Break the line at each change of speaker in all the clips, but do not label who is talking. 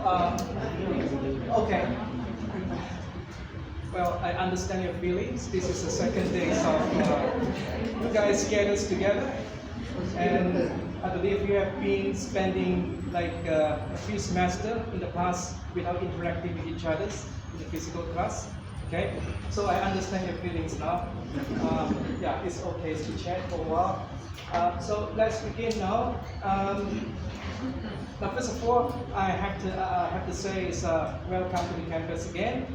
Um, okay. Well, I understand your feelings. This is the second day of you guys get us together, and I believe you have been spending like a few semesters in the past without interacting with each other in the physical class. Okay, so I understand your feelings now. Yeah, it's okay to chat for a while. So let's begin now. Now, first of all, I have to say is welcome to the campus again.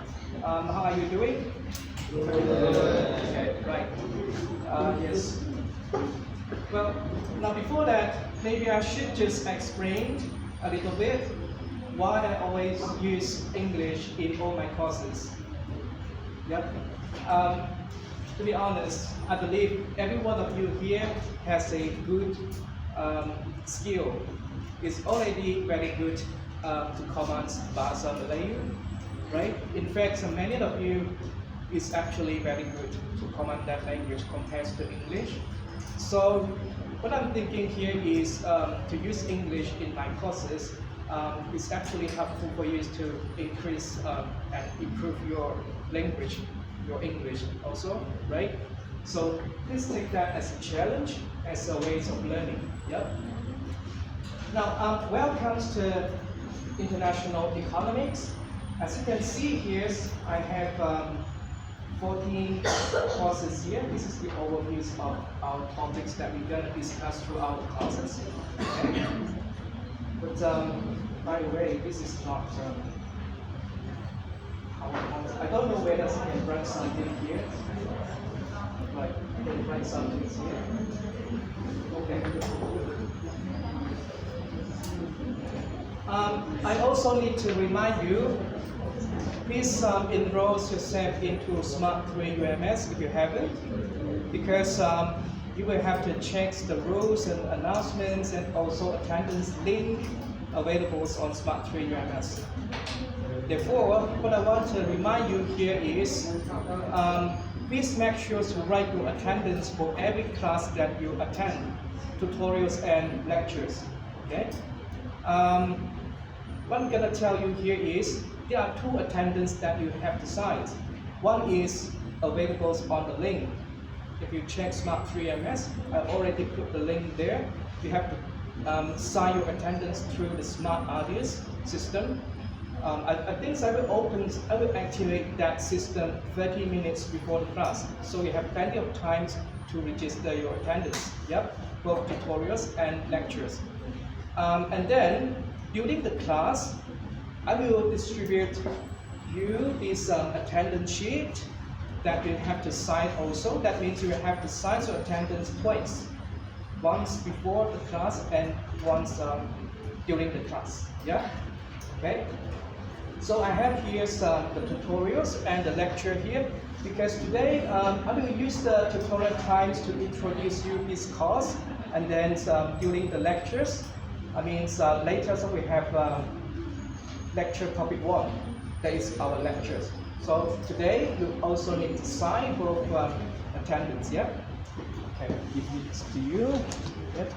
How are you doing? Okay, right. Yes. Well, now before that, maybe I should just explain a little bit why I always use English in all my courses. Yep. To be honest, I believe every one of you here has a good skill. It's already very good to command Bahasa Melayu, right? In fact, many of you is actually very good to command that language compared to English. So what I'm thinking here is to use English in my courses is actually helpful for you to increase and improve your language, your English also, right? So please take that as a challenge, as a way of learning. Yep. Now, welcome to International Economics. As you can see here, I have 14 courses here. This is the overview of our topics that we're going to discuss throughout the classes. Okay. But by the way, this is not I don't know whether I can write something here. Right, I can write something here. Okay. I also need to remind you, please enroll yourself into Smart 3 UMS if you haven't, because you will have to check the rules and announcements and also attendance link available on Smart 3 UMS. Therefore, what I want to remind you here is, please make sure to write your attendance for every class that you attend, tutorials and lectures. Okay? What I'm going to tell you here is, there are two attendance that you have to sign. One is available on the link. If you check Smart 3 MS, I already put the link there. You have to sign your attendance through the Smart Audience system. I think I will activate that system 30 minutes before the class. So you have plenty of time to register your attendance. Yep, both tutorials and lectures. And then, during the class, I will distribute you this attendance sheet that you have to sign also. That means you have to sign your attendance twice. Once before the class and once during the class. Yeah? Okay? So I have here the tutorials and the lecture here, because today I will use the tutorial times to introduce you this course, and then during the lectures, later we have lecture topic 1, that is our lectures. So today you also need to sign both attendance, yeah? Okay, give this to you. Yep.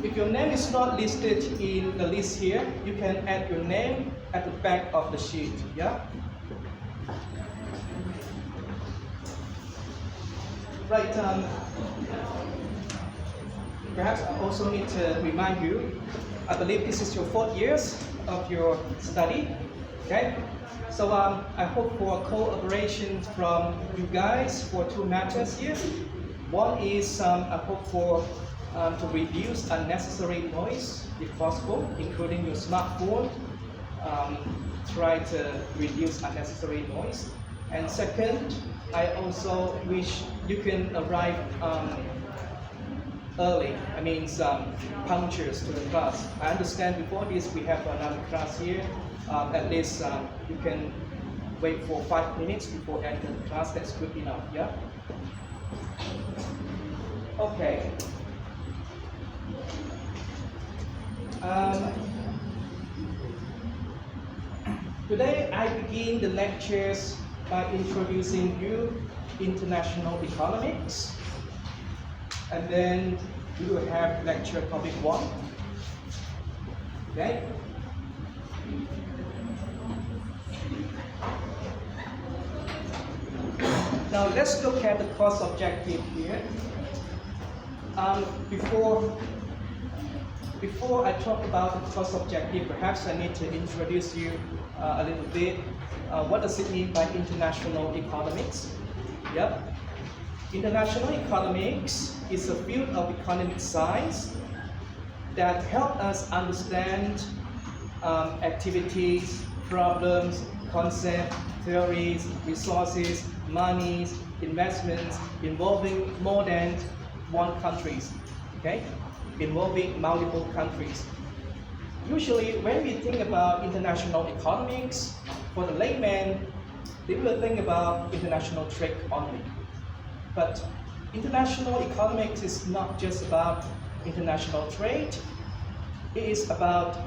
If your name is not listed in the list here, you can add your name at the back of the sheet, yeah? Right, perhaps I also need to remind you, I believe this is your 4th year of your study, okay? So I hope for cooperation from you guys for 2 matters here. One is I hope for to reduce unnecessary noise if possible, including your smartphone. Try to reduce unnecessary noise. And second, I also wish you can arrive early, punctuals to the class. I understand before this we have another class here. At least you can wait for 5 minutes before entering the class. That's good enough, yeah? Okay. Today I begin the lectures by introducing you international economics, and then we will have lecture topic 1. Okay? Now let's look at the cost objective here. Before I talk about the cost objective, perhaps I need to introduce you a little bit. What does it mean by international economics? Yep. International economics is a field of economic science that help us understand activities, problems, concepts, theories, resources, monies, investments involving more than one countries, okay? Involving multiple countries. Usually when we think about international economics, for the layman, they will think about international trade only. But international economics is not just about international trade, it is about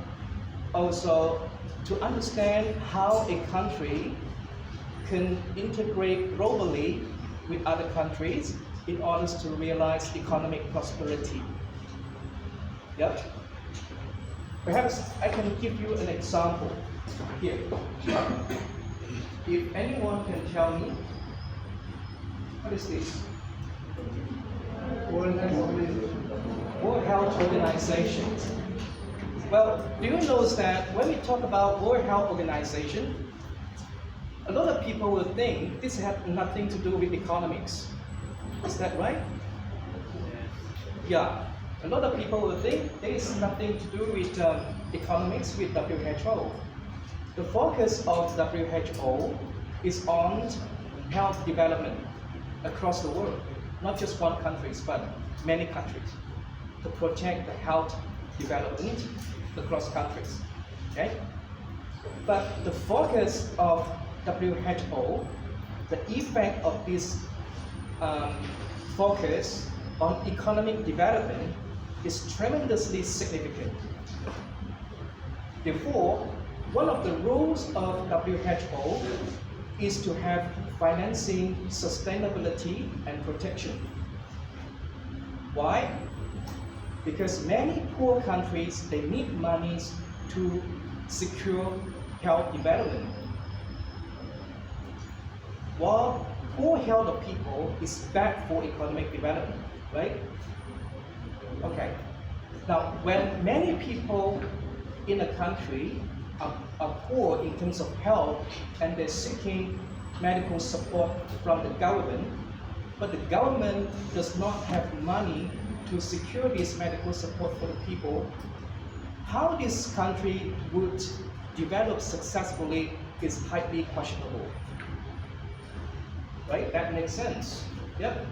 also to understand how a country can integrate globally with other countries in order to realize economic prosperity. Yep. Perhaps I can give you an example here. If anyone can tell me, what is this? World Health Organization. Well, do you know that when we talk about World Health Organization, a lot of people will think this has nothing to do with economics. Is that right? Yeah. A lot of people will think there is nothing to do with economics with WHO. The focus of WHO is on health development across the world, not just one country, but many countries, to protect the health development across countries. Okay? But the focus of WHO, the effect of this focus on economic development is tremendously significant. Therefore, one of the rules of WHO is to have financing sustainability and protection. Why? Because many poor countries, they need monies to secure health development. While poor health of people is bad for economic development, right? Okay. Now, when many people in a country are poor in terms of health and they're seeking medical support from the government, but the government does not have money to secure this medical support for the people, how this country would develop successfully is highly questionable. Right? That makes sense. Yep.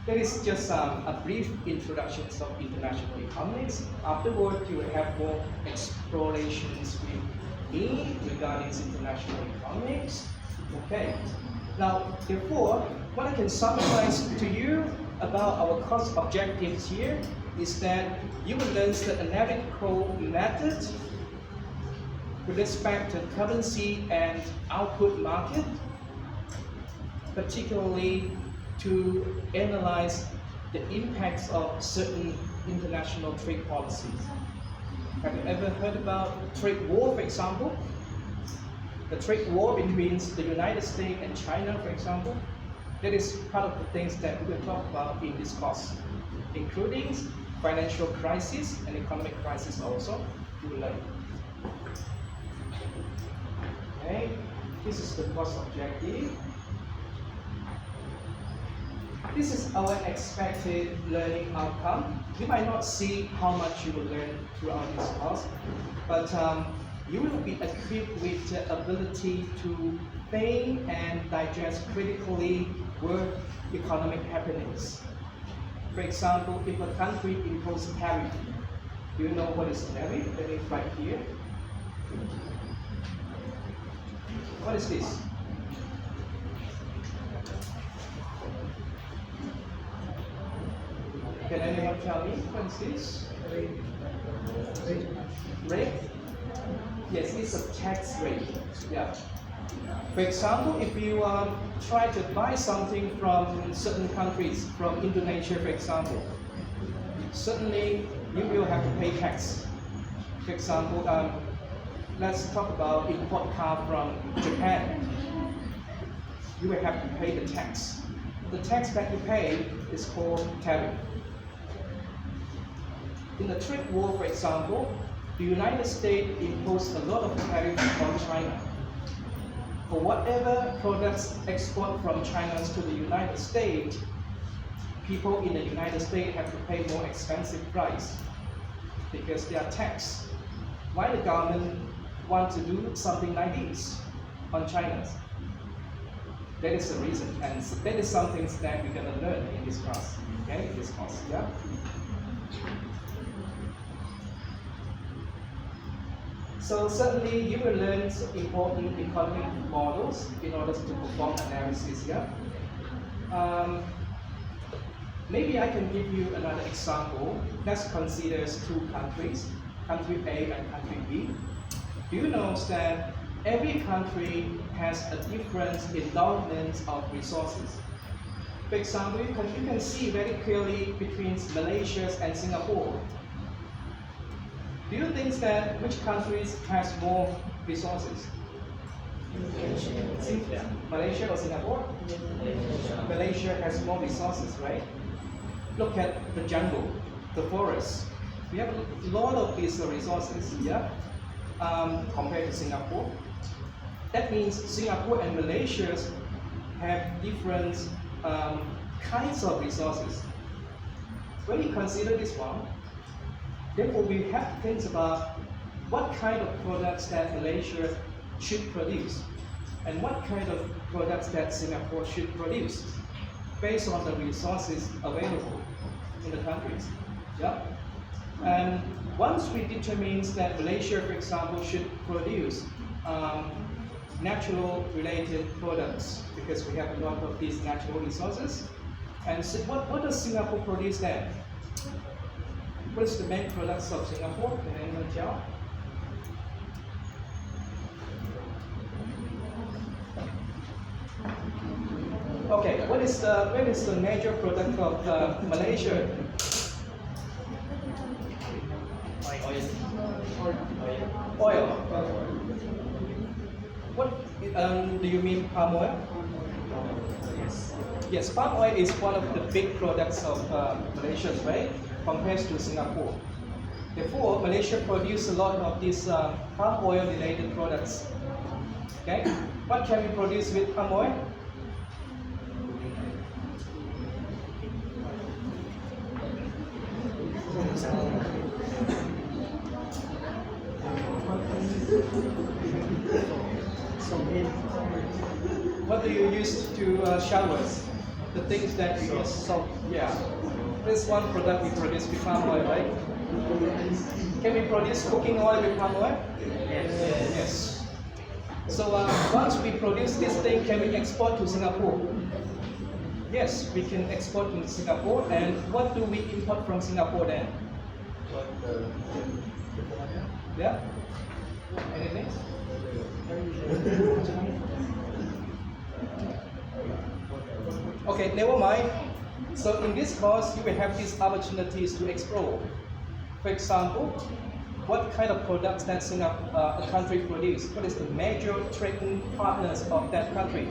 That is just a brief introduction of international economics. Afterward, you will have more explorations with me regarding international economics. Okay. Now, therefore, what I can summarize to you about our course objectives here is that you will learn the analytical method with respect to currency and output market, particularly to analyze the impacts of certain international trade policies. Have you ever heard about trade war, for example? The trade war between the United States and China, for example, that is part of the things that we will talk about in this course, including financial crisis and economic crisis also. You will learn. Okay, this is the course objective. This is our expected learning outcome. You might not see how much you will learn throughout this course, but you will be equipped with the ability to think and digest critically world economic happenings. For example, if a country imposes tariff, do you know what is tariff? That is right here. What is this? Can anyone tell me what is this? Rate? Yes, it's a tax rate. Yeah. For example, if you try to buy something from certain countries, from Indonesia, for example, certainly you will have to pay tax. For example, let's talk about import car from Japan. You will have to pay the tax. The tax that you pay is called tariff. In the trade war, for example, the United States imposed a lot of tariffs on China. For whatever products export from China to the United States, people in the United States have to pay more expensive price because they are taxed. Why the government want to do something like this on China? That is the reason, and that is something that we're gonna learn in this class. Okay, in this course, yeah. So certainly you will learn some important economic models in order to perform analysis here. Maybe I can give you another example. Let's consider two countries, country A and country B. Do you know that every country has a different endowment of resources? For example, you can see very clearly between Malaysia and Singapore. Do you think that which countries has more resources? Malaysia or Singapore? Malaysia has more resources, right? Look at the jungle, the forest. We have a lot of these resources here compared to Singapore. That means Singapore and Malaysia have different kinds of resources. When you consider this one, therefore we have to think about what kind of products that Malaysia should produce and what kind of products that Singapore should produce based on the resources available in the countries. Yeah? And once we determine that Malaysia, for example, should produce natural related products because we have a lot of these natural resources. And so what does Singapore produce then? What is the main products of Singapore? Can anyone tell? Okay, what is the major product of Malaysia? Oil. What do you mean palm oil? Yes, palm oil is one of the big products of Malaysia, right? Compared to Singapore. Therefore, Malaysia produces a lot of these palm oil related products. Okay, what can we produce with palm oil? What do you use to showers? The things that you use. So yeah, this one product we produce with palm oil, right? Can we produce cooking oil with palm oil? Yes. So once we produce this thing, can we export to Singapore? Yes, we can export to Singapore. And what do we import from Singapore then? Yeah? Anything? Okay, never mind. So in this course, you will have these opportunities to explore. For example, what kind of products that a country produces? What is the major trading partners of that country?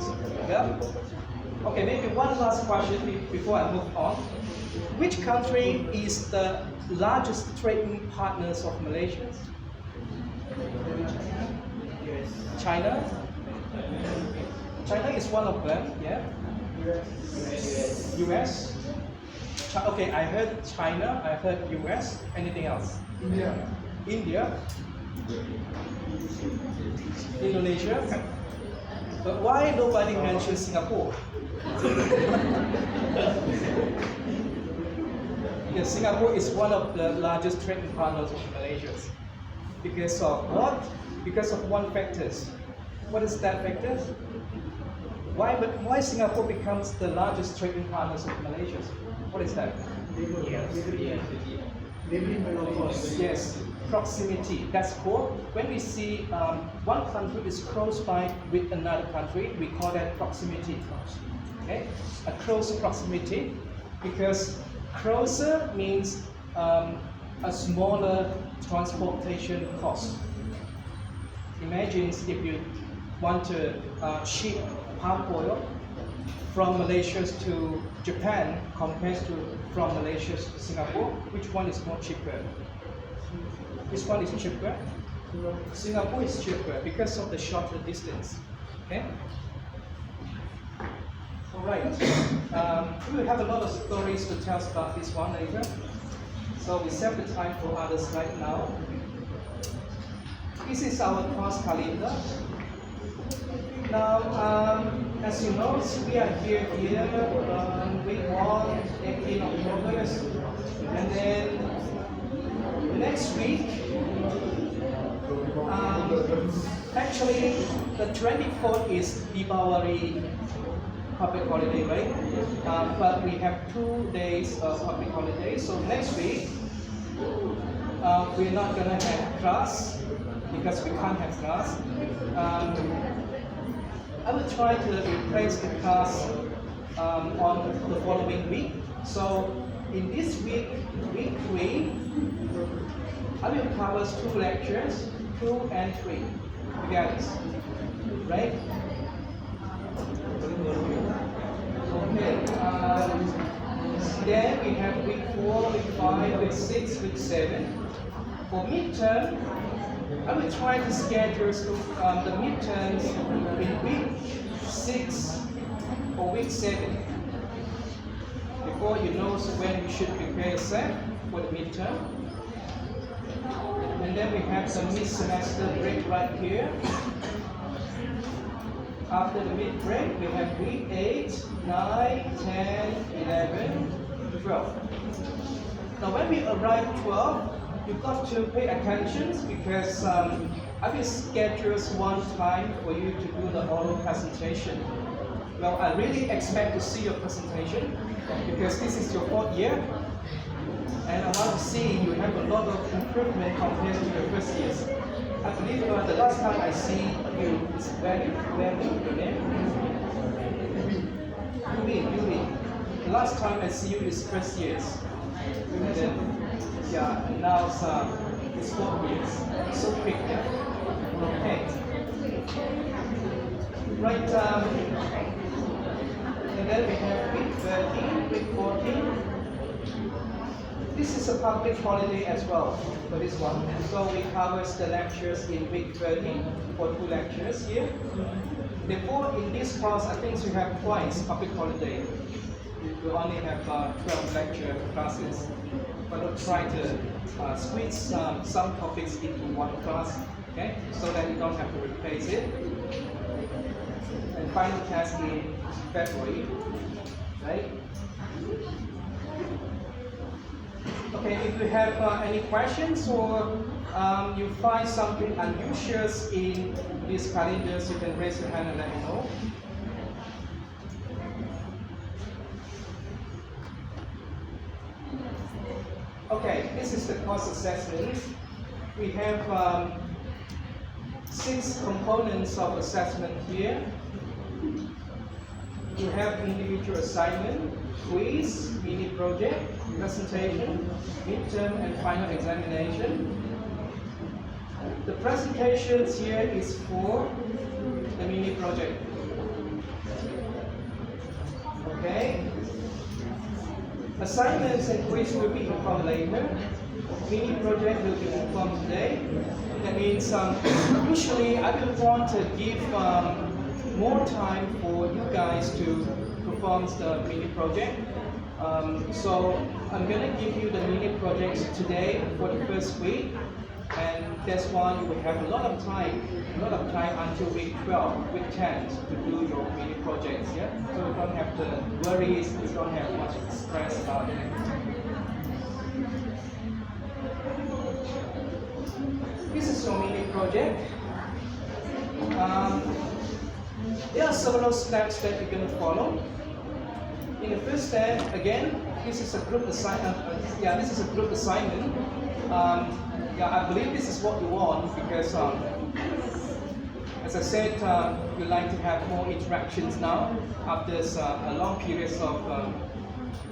Yeah? Okay, maybe one last question before I move on. Which country is the largest trading partners of Malaysia? China? China is one of them, yeah? US? Okay, I heard China, I heard US. Anything else? India? Indonesia? But why nobody mentions Singapore? Yes, Singapore is one of the largest trading partners of Malaysia. Because of what? Because of one factor. What is that factor? Why Singapore becomes the largest trading partners of Malaysia? What is that? Yes, proximity. That's cool. When we see one country is close by with another country, we call that proximity. Okay, a close proximity, because closer means a smaller transportation cost. Imagine if you want to ship palm oil from Malaysia to Japan compared to from Malaysia to Singapore, which one is more cheaper? Which one is cheaper? Singapore is cheaper because of the shorter distance. Okay. All right. We will have a lot of stories to tell about this one later. So we save the time for others right now. This is our course calendar. Now, as you know, we are here week 1, 18 October, and then next week, actually the 24th is Deepavali public holiday, right? But we have 2 days of public holiday, so next week we're not gonna have class because we can't have class. I will try to replace the class on the following week. So in this week, week 3, I will cover 2 lectures, 2 and 3. You get it, right? Okay. Then we have week 4, week 5, week 6, week 7. For midterm, I will try to schedule the midterms in week 6 or week 7. Before you know when you should prepare yourself for the midterm. And then we have some mid-semester break right here. After the mid-break, we have week 8, 9, 10, 11, 12. Now when we arrive 12, you've got to pay attention because I will schedule one time for you to do the oral presentation. Well, I really expect to see your presentation because this is your 4th year, and I want to see you have a lot of improvement compared to your first years. I believe the last time I see you is very your name? Yumi. The last time I see you is first years. And then, yeah, and now it's 4 years. So quick, yeah? Okay. Right, and then we have week 13, week 14. This is a public holiday as well for this one. So we cover the lectures in week 13 for 2 lectures here. Therefore, in this course, I think we have twice public holiday. We only have 12 lecture classes. But we'll try to squeeze some topics into one class, okay? So that you don't have to replace it. And final test in February, right? Okay, if you have any questions or you find something unusual in these calendars, you can raise your hand and let me know. Okay, this is the course assessment. We have 6 components of assessment here. You have individual assignment, quiz, mini project, presentation, midterm and final examination. The presentations here is for the mini project. Okay? Assignments and quiz will be informed later. Mini project will be informed today. That means usually I will want to give more time for you guys to perform the mini project. So I'm going to give you the mini projects today for the first week, and that's why you will have a lot of time until week 12, week 10 to do your mini projects. Yeah, so you don't have to worry, you don't have much stress about it. This is your mini project. There are several steps that you're going to follow. In the first step, again, this is a group assignment. This is a group assignment. I believe this is what you want because, as I said, we like to have more interactions now after a long period of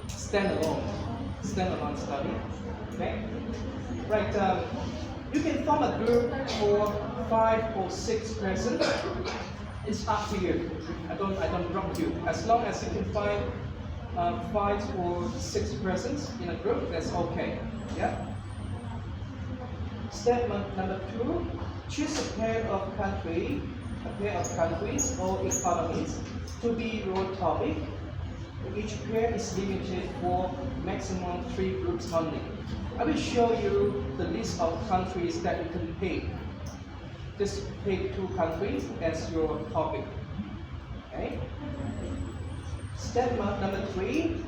standalone study. Okay? Right, you can form a group for 5 or 6 persons. It's up to you. I don't block you. As long as you can find 5 or 6 persons in a group, that's okay. Yeah. Step number 2: choose a pair of countries or economies to be your topic. Each pair is limited for maximum 3 groups only. I will show you the list of countries that you can pick. Just pick 2 countries as your topic. Okay. Step number 3: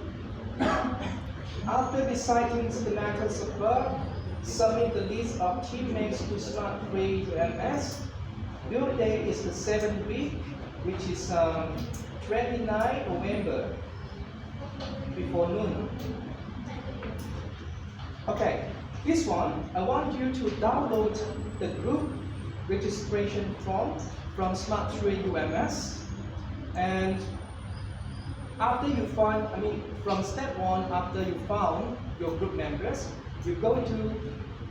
after deciding the matters above, submit the list of teammates to Smart3 UMS. Due date is the 7th week, which is 29 November, before noon. Okay, this one, I want you to download the group registration form from Smart3 UMS. And after you find, from step 1, after you found your group members, you go to,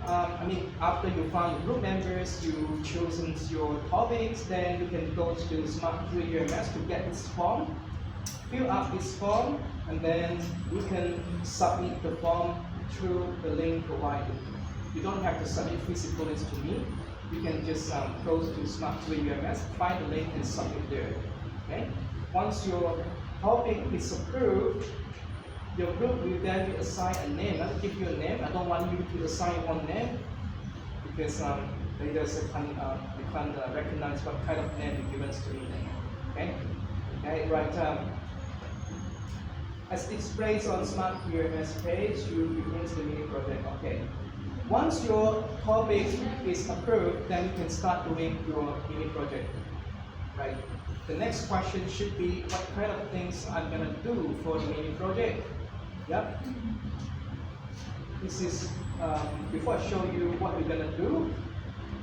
after you found your group members, you've chosen your topics, then you can go to Smart3 UMS to get this form, fill up this form, and then you can submit the form through the link provided. You don't have to submit physically to me. You can just go to Smart3 UMS, find the link and submit there. Okay? Once your topic is approved, your group will then be assigned a name. I'll give you a name. I don't want you to assign one name because later they can't recognize what kind of name you give us to me. Okay? Okay, right. As displayed on Smart3 UMS page, you begin the mini project. Okay. Once your topic is approved, then you can start doing your mini project. Right. The next question should be, what kind of things I'm gonna do for the mini project? Yep. This is before I show you what we're gonna do.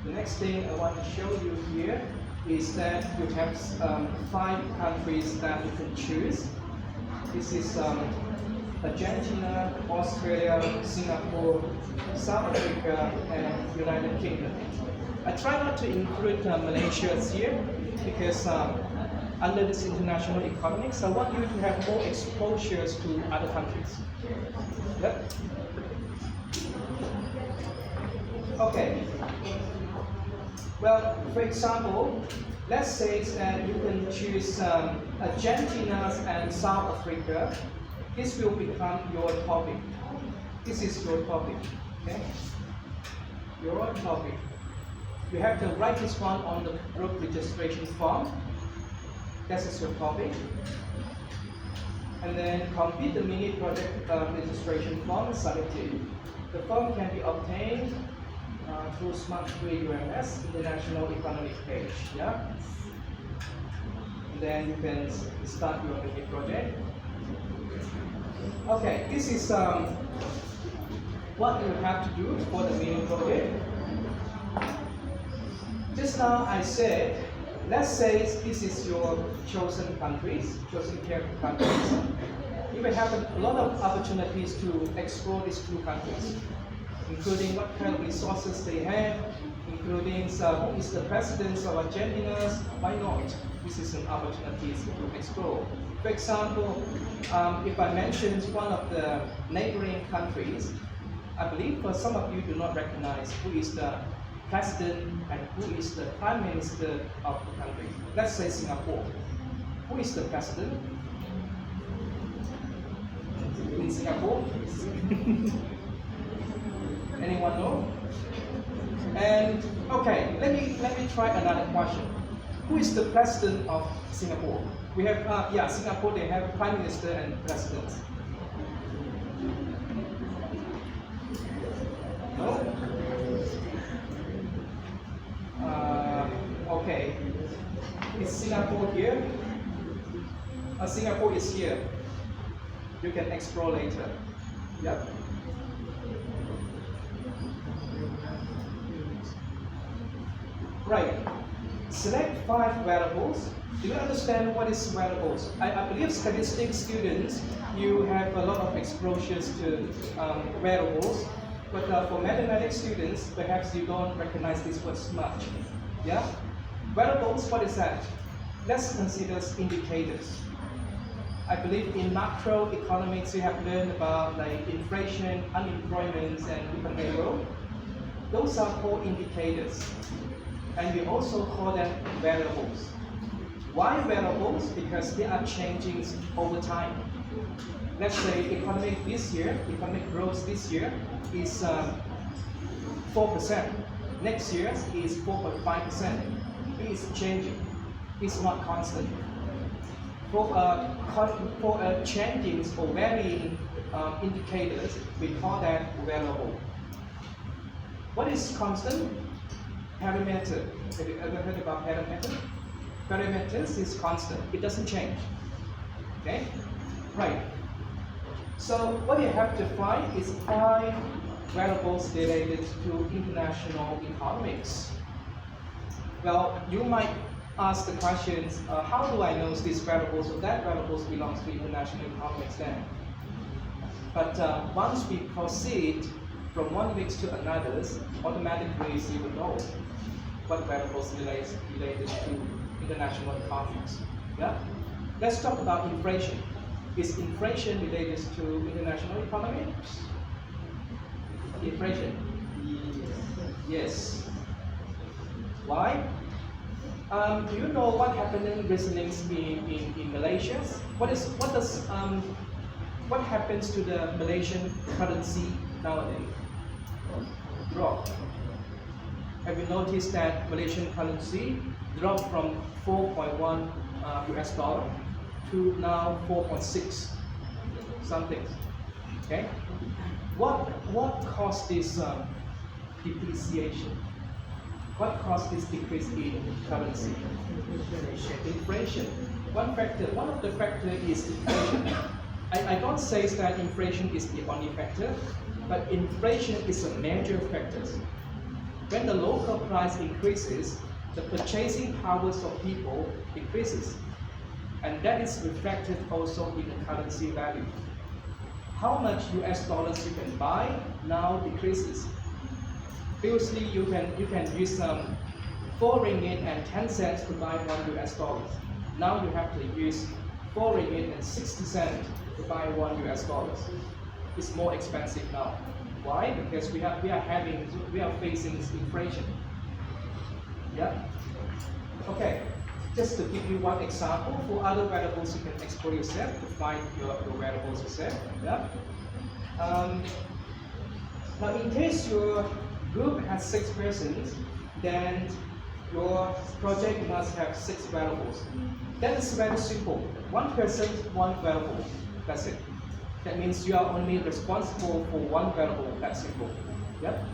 The next thing I want to show you here is that you have 5 countries that you can choose. This is Argentina, Australia, Singapore, South Africa, and United Kingdom. I try not to include Malaysia here because under this international economics, I want you to have more exposures to other countries. Yep. Okay. Well, for example, let's say that you can choose Argentina and South Africa. This will become your topic. This is your topic. Okay? Your topic. You have to write this one on the group registration form. This is your topic. And then complete the mini project registration form and submit it. The form can be obtained through Smart3 UMS International Economic page. Yeah. And then you can start your mini project. Okay, this is what you have to do for the mini project. Just now I said, let's say this is your chosen countries, chosen pair of countries. You will have a lot of opportunities to explore these 2 countries, including what kind of resources they have, including who is the president of Argentina. Why not? This is an opportunity to explore. For example, if I mention one of the neighboring countries, I believe some of you do not recognize who is the president and who is the prime minister of the country. Let's say Singapore. Who is the president in Singapore? Anyone know? And okay, let me try another question. Who is the president of Singapore? We have Singapore. They have prime minister and president. No. Okay. Is Singapore here? Singapore is here. You can explore later. Yep. Right. Select 5 variables. Do you understand what is variables? I believe statistics students, you have a lot of exposures to variables. But for mathematics students, perhaps you don't recognize this word much. Yeah? Variables, what is that? Let's consider indicators. I believe in macroeconomics you have learned about like inflation, unemployment, and economic growth. Those are called indicators. And we also call them variables. Why variables? Because they are changing over time. Let's say economic growth this year is 4%. Next year is 4.5%. It is changing. It's not constant. For changing or varying indicators, we call that variable. What is constant? Parameter. Have you ever heard about parameter? Parameters is constant. It doesn't change. Okay? Right. So what you have to find is 5 variables related to international economics. Well, you might ask the questions, how do I know these variables or that variables belongs to international economics then? But once we proceed from one week to another, automatically you will know what variables related to international economics. Yeah? Let's talk about inflation. Is inflation related to international economy? Inflation? Yes. Why? Do you know what happened recently in Malaysia? What happens to the Malaysian currency nowadays? Drop. Have you noticed that Malaysian currency dropped from 4.1 US dollar to now 4.6 something? Okay. What caused this depreciation? What caused this decrease in currency? Inflation. One of the factors is inflation. I don't say that inflation is the only factor, but inflation is a major factor. When the local price increases, the purchasing powers of people decreases. And that is reflected also in the currency value. How much US dollars you can buy now decreases. Previously, you can use 4 ringgit and 10 cents to buy 1 US dollar. Now you have to use 4 ringgit and 60 cents to buy 1 US dollar. It's more expensive now. Why? Because we are facing inflation. Yeah. Okay. Just to give you one example, for other variables you can explore yourself to find your variables yourself. Yeah. Now, in case your group has 6 persons, then your project must have 6 variables. That is very simple. 1 person, 1 variable. That's it. That means you are only responsible for 1 variable. That's simple. Yep.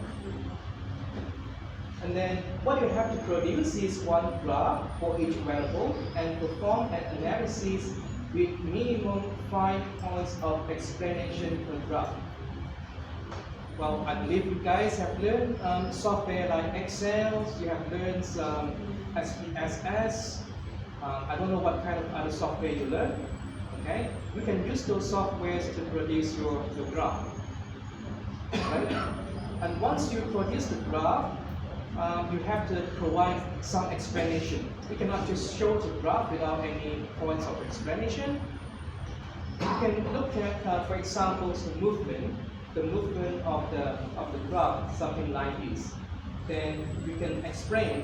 And then what you have to produce is 1 graph for each variable and perform an analysis with minimum 5 points of explanation per graph. Well, I believe you guys have learned software like Excel, you have learned SPSS, I don't know what kind of other software you learn. Okay? You can use those softwares to produce your graph. Right? And once you produce the graph, you have to provide some explanation. You cannot just show the graph without any points of explanation. You can look at, for example, the movement of the graph, something like this. Then you can explain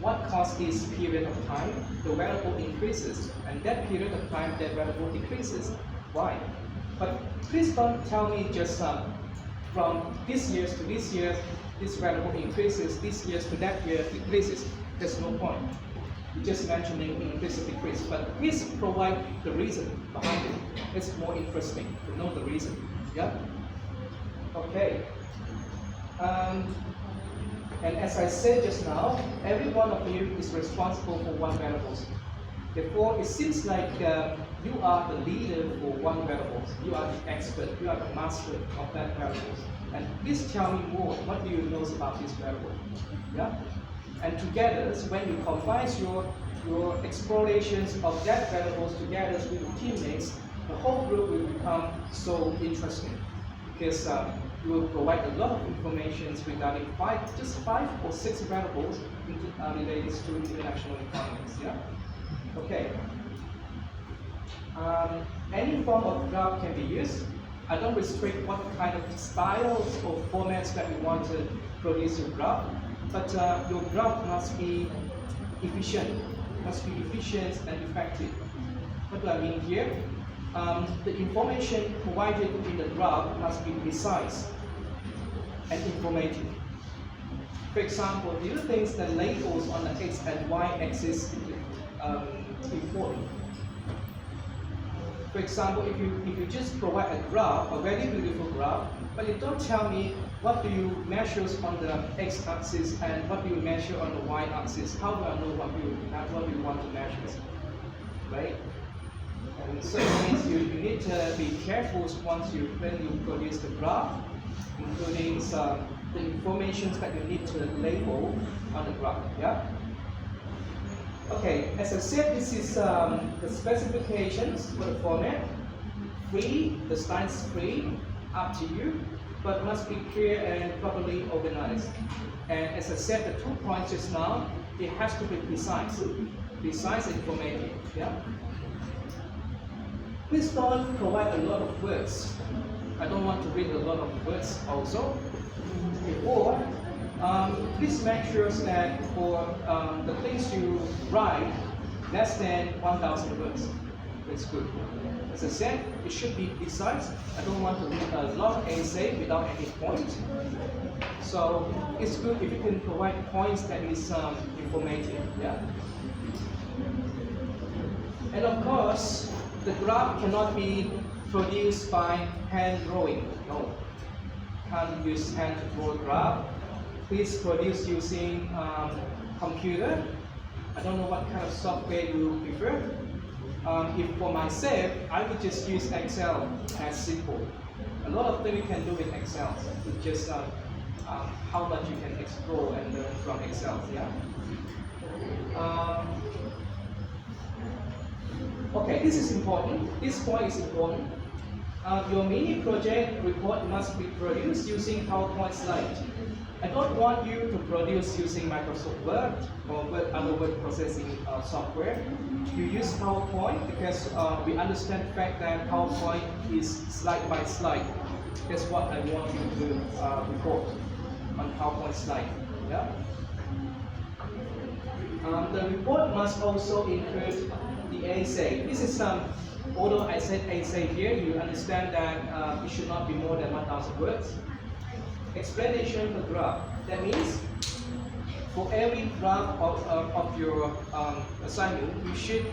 what caused this period of time. The variable increases, and that period of time, that variable decreases. Why? But please don't tell me just from this year to this year, this variable increases, this year to that year decreases. There's no point. You're just mentioning increase or decrease, but please provide the reason behind it. It's more interesting to know the reason. Yeah? Okay. And as I said just now, every one of you is responsible for 1 variable. Therefore, it seems like you are the leader for 1 variable. You are the expert, you are the master of that variable. And please tell me more, what do you know about this variable? Yeah? And together, when you combine your explorations of that variables together with your teammates, the whole group will become so interesting. Because you will provide a lot of information regarding just five or six variables related to international economies. Yeah. Okay. Any form of graph can be used. I don't restrict what kind of styles or formats that you want to produce your graph, but your graph must be efficient, and effective. What do I mean here? The information provided in the graph must be precise and informative. For example, do you think that labels on the x and y axis important? For example, if you just provide a graph, a very beautiful graph, but you don't tell me what do you measure on the x-axis and what do you measure on the y-axis, how do I know what you want to measure, right? And so it means you need to be careful when you produce the graph, including the information that you need to label on the graph. Yeah. Okay, as I said, this is the specifications for the format. Free, the style is free, up to you, but must be clear and properly organized. And as I said, the 2 points just now, it has to be precise and informative. Yeah. Please don't provide a lot of words. I don't want to read a lot of words also. Before, please make sure that for the things you write, less than 1,000 words. That's good. As I said, it should be precise. I don't want to read a long essay without any point. So it's good if you can provide points that is informative. Yeah. And of course, the graph cannot be produced by hand drawing. No, can't use hand to draw a graph. Please produce using computer. I don't know what kind of software you prefer. If for myself, I would just use Excel as simple. A lot of things you can do with Excel. It's just how much you can explore and learn from Excel. Yeah. Okay, this is important. This point is important. Your mini project report must be produced using PowerPoint slide. I don't want you to produce using Microsoft Word or other word processing software. You use PowerPoint because we understand the fact that PowerPoint is slide by slide. That's what I want you to report on PowerPoint slide. Yeah. The report must also include the essay. This is although I said essay here, you understand that it should not be more than 1,000 words. Explanation per graph. That means for every graph of your assignment, you should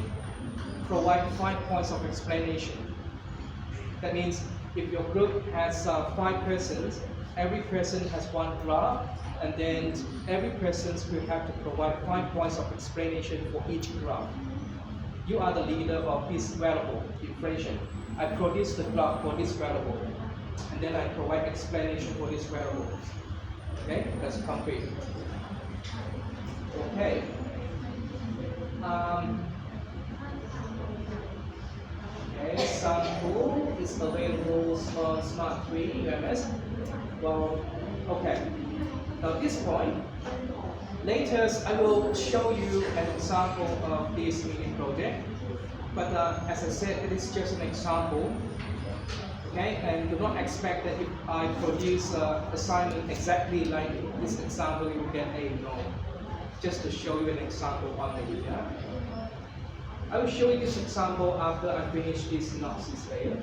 provide 5 points of explanation. That means if your group has 5 persons, every person has 1 graph, and then every person will have to provide 5 points of explanation for each graph. You are the leader of this variable, inflation. I produce the graph for this variable, and then I provide explanation for this variable. Okay, that's concrete. Okay. Okay, sample is available on Smart 3 UMS. Well, okay. Now this point, later I will show you an example of this mini project. But as I said, it is just an example. Okay, and do not expect that if I produce an assignment exactly like this example, you will get a no. Just to show you an example only. Yeah? I will show you this example after I finish this synopsis later.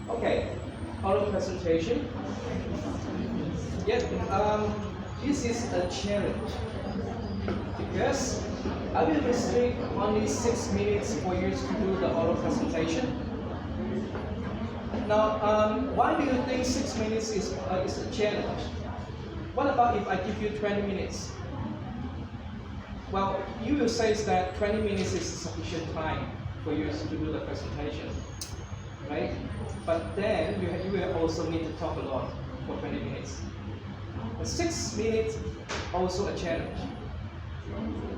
Okay, oral presentation. Yes, this is a challenge because I will restrict only 6 minutes for you to do the oral presentation. Now, why do you think 6 minutes is a challenge? What about if I give you 20 minutes? Well, you will say that 20 minutes is sufficient time for you to do the presentation, right? But then you will also need to talk a lot for 20 minutes. 6 minutes also a challenge.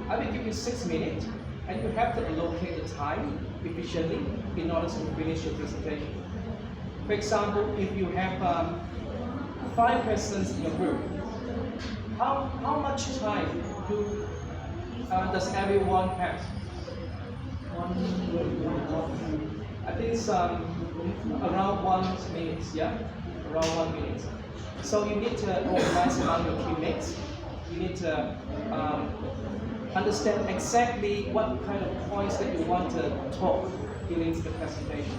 I will give you 6 minutes, and you have to allocate the time efficiently in order to finish your presentation. For example, if you have 5 persons in your group, how much time does everyone have? I think it's around 1 minute, yeah? Around 1 minute. So you need to organize among your teammates. You need to understand exactly what kind of points that you want to talk during the presentation.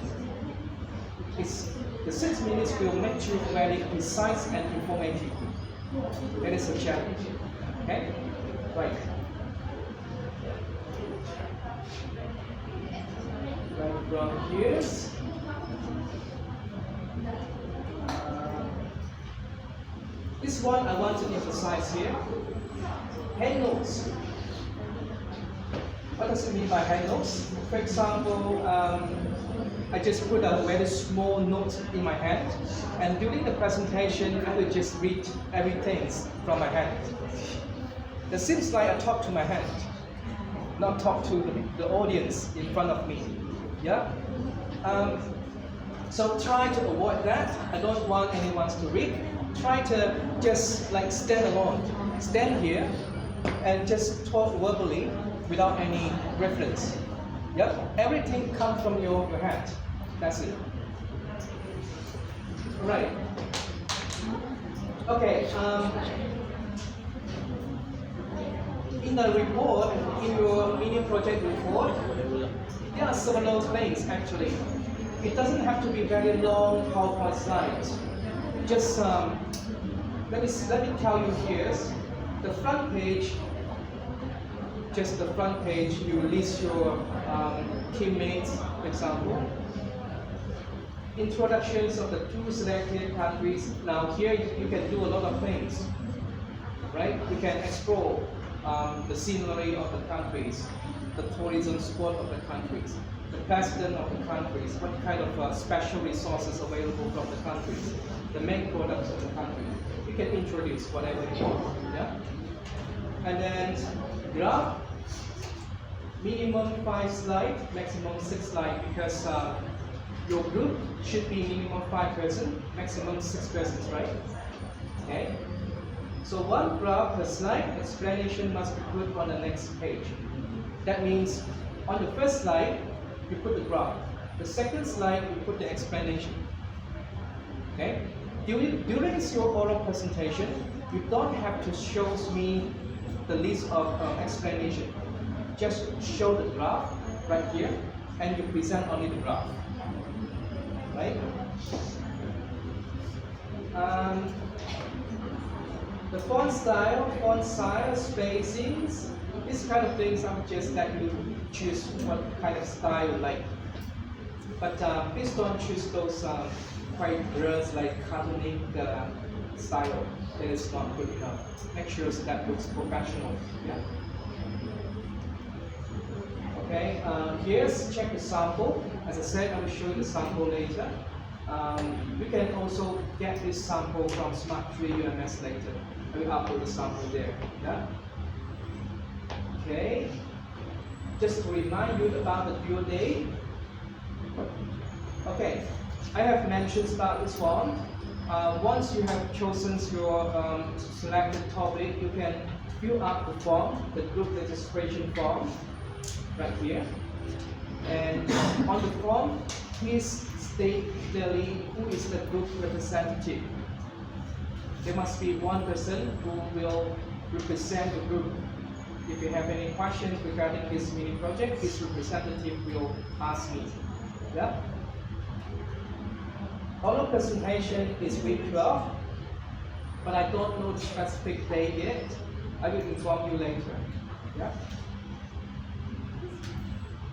The 6 minutes will make you very precise and informative. That is a challenge. Okay? Right. Right from here. This one I want to emphasize here. Hand notes. What does it mean by hand notes? For example, I just put a very small note in my hand, and during the presentation, I will just read everything from my hand. It seems like I talk to my hand, not talk to the audience in front of me. Yeah. So try to avoid that. I don't want anyone to read. Try to just like stand alone, stand here, and just talk verbally without any reference. Yep, everything comes from your head. That's it. Right. Okay. In the report, in your mini project report, there are several things actually. It doesn't have to be very long PowerPoint slides. Just let me tell you here. The front page. Just the front page, you list your teammates, for example. Introductions of the 2 selected countries. Now here you can do a lot of things, right? You can explore the scenery of the countries, the tourism spot of the countries, the president of the countries, what kind of special resources available from the countries, the main products of the country. You can introduce whatever you want, yeah? And then graph. Minimum 5 slides, maximum 6 slides, because your group should be minimum 5 persons, maximum 6 persons, right? Okay. So 1 graph per slide, explanation must be put on the next page. That means on the first slide, you put the graph. The second slide, you put the explanation. Okay. During your oral presentation, you don't have to show me the list of explanation. Just show the graph right here, and you present only the graph, right? The font style, spacings, these kind of things, I'm just let you choose what kind of style you like. But please don't choose those quite words like cartooning style. That is not good enough. Make sure that looks professional. Yeah. Okay, here's check the sample. As I said, I will show you the sample later. You can also get this sample from Smart3 UMS later. I will upload the sample there. Yeah? Okay, just to remind you about the due date. Okay, I have mentioned about this one. Once you have chosen your selected topic, you can fill up the form, the group registration form. Right here, and on the form, please state clearly who is the group representative. There must be one person who will represent the group. If you have any questions regarding this mini project, this representative will ask me. Yeah. Oral presentation is week 12, but I don't know the specific date yet. I will inform you later. Yeah.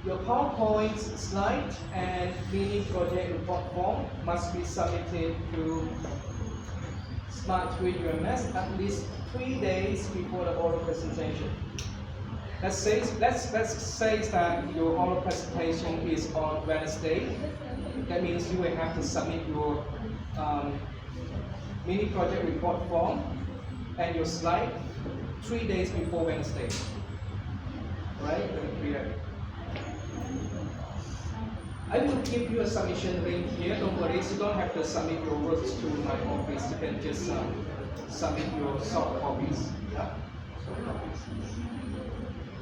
Your PowerPoint slide and mini project report form must be submitted to Smart3 UMS at least 3 days before the oral presentation. Let's say that your oral presentation is on Wednesday. That means you will have to submit your mini project report form and your slide 3 days before Wednesday. Right? Very clear. I will give you a submission link here. Don't worry, you don't have to submit your works to my office. You can just submit your soft copies. Yeah? Soft copies.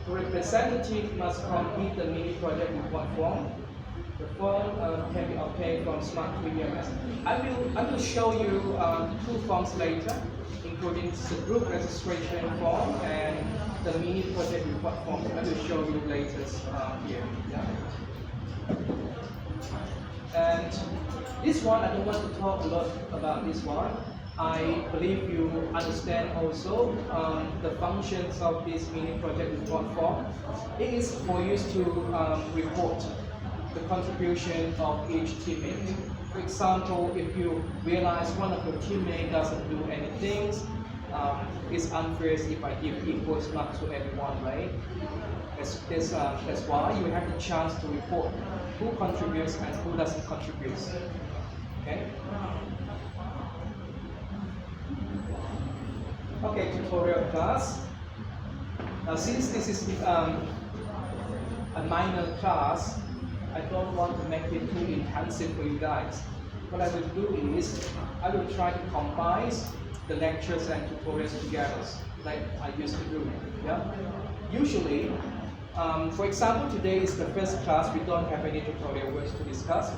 The representative must complete the mini project report form. The form can be obtained from Smart 3DMS. I will show you two forms later, including the group registration form and the mini project report form. I will show you later here. Yeah? And this one, I don't want to talk a lot about this one. I believe you understand also the functions of this mini project report form. It is for you to report the contribution of each teammate. For example, if you realize one of your teammates doesn't do anything, it's unfair if I give equal marks to everyone, right? That's why you have the chance to report who contributes and who doesn't contribute. Okay? Okay, tutorial class. Now, since this is a minor class, I don't want to make it too intensive for you guys. What I will do is, I will try to combine the lectures and tutorials together, like I used to do. Yeah? Usually, for example, today is the first class, we don't have any tutorial works to discuss.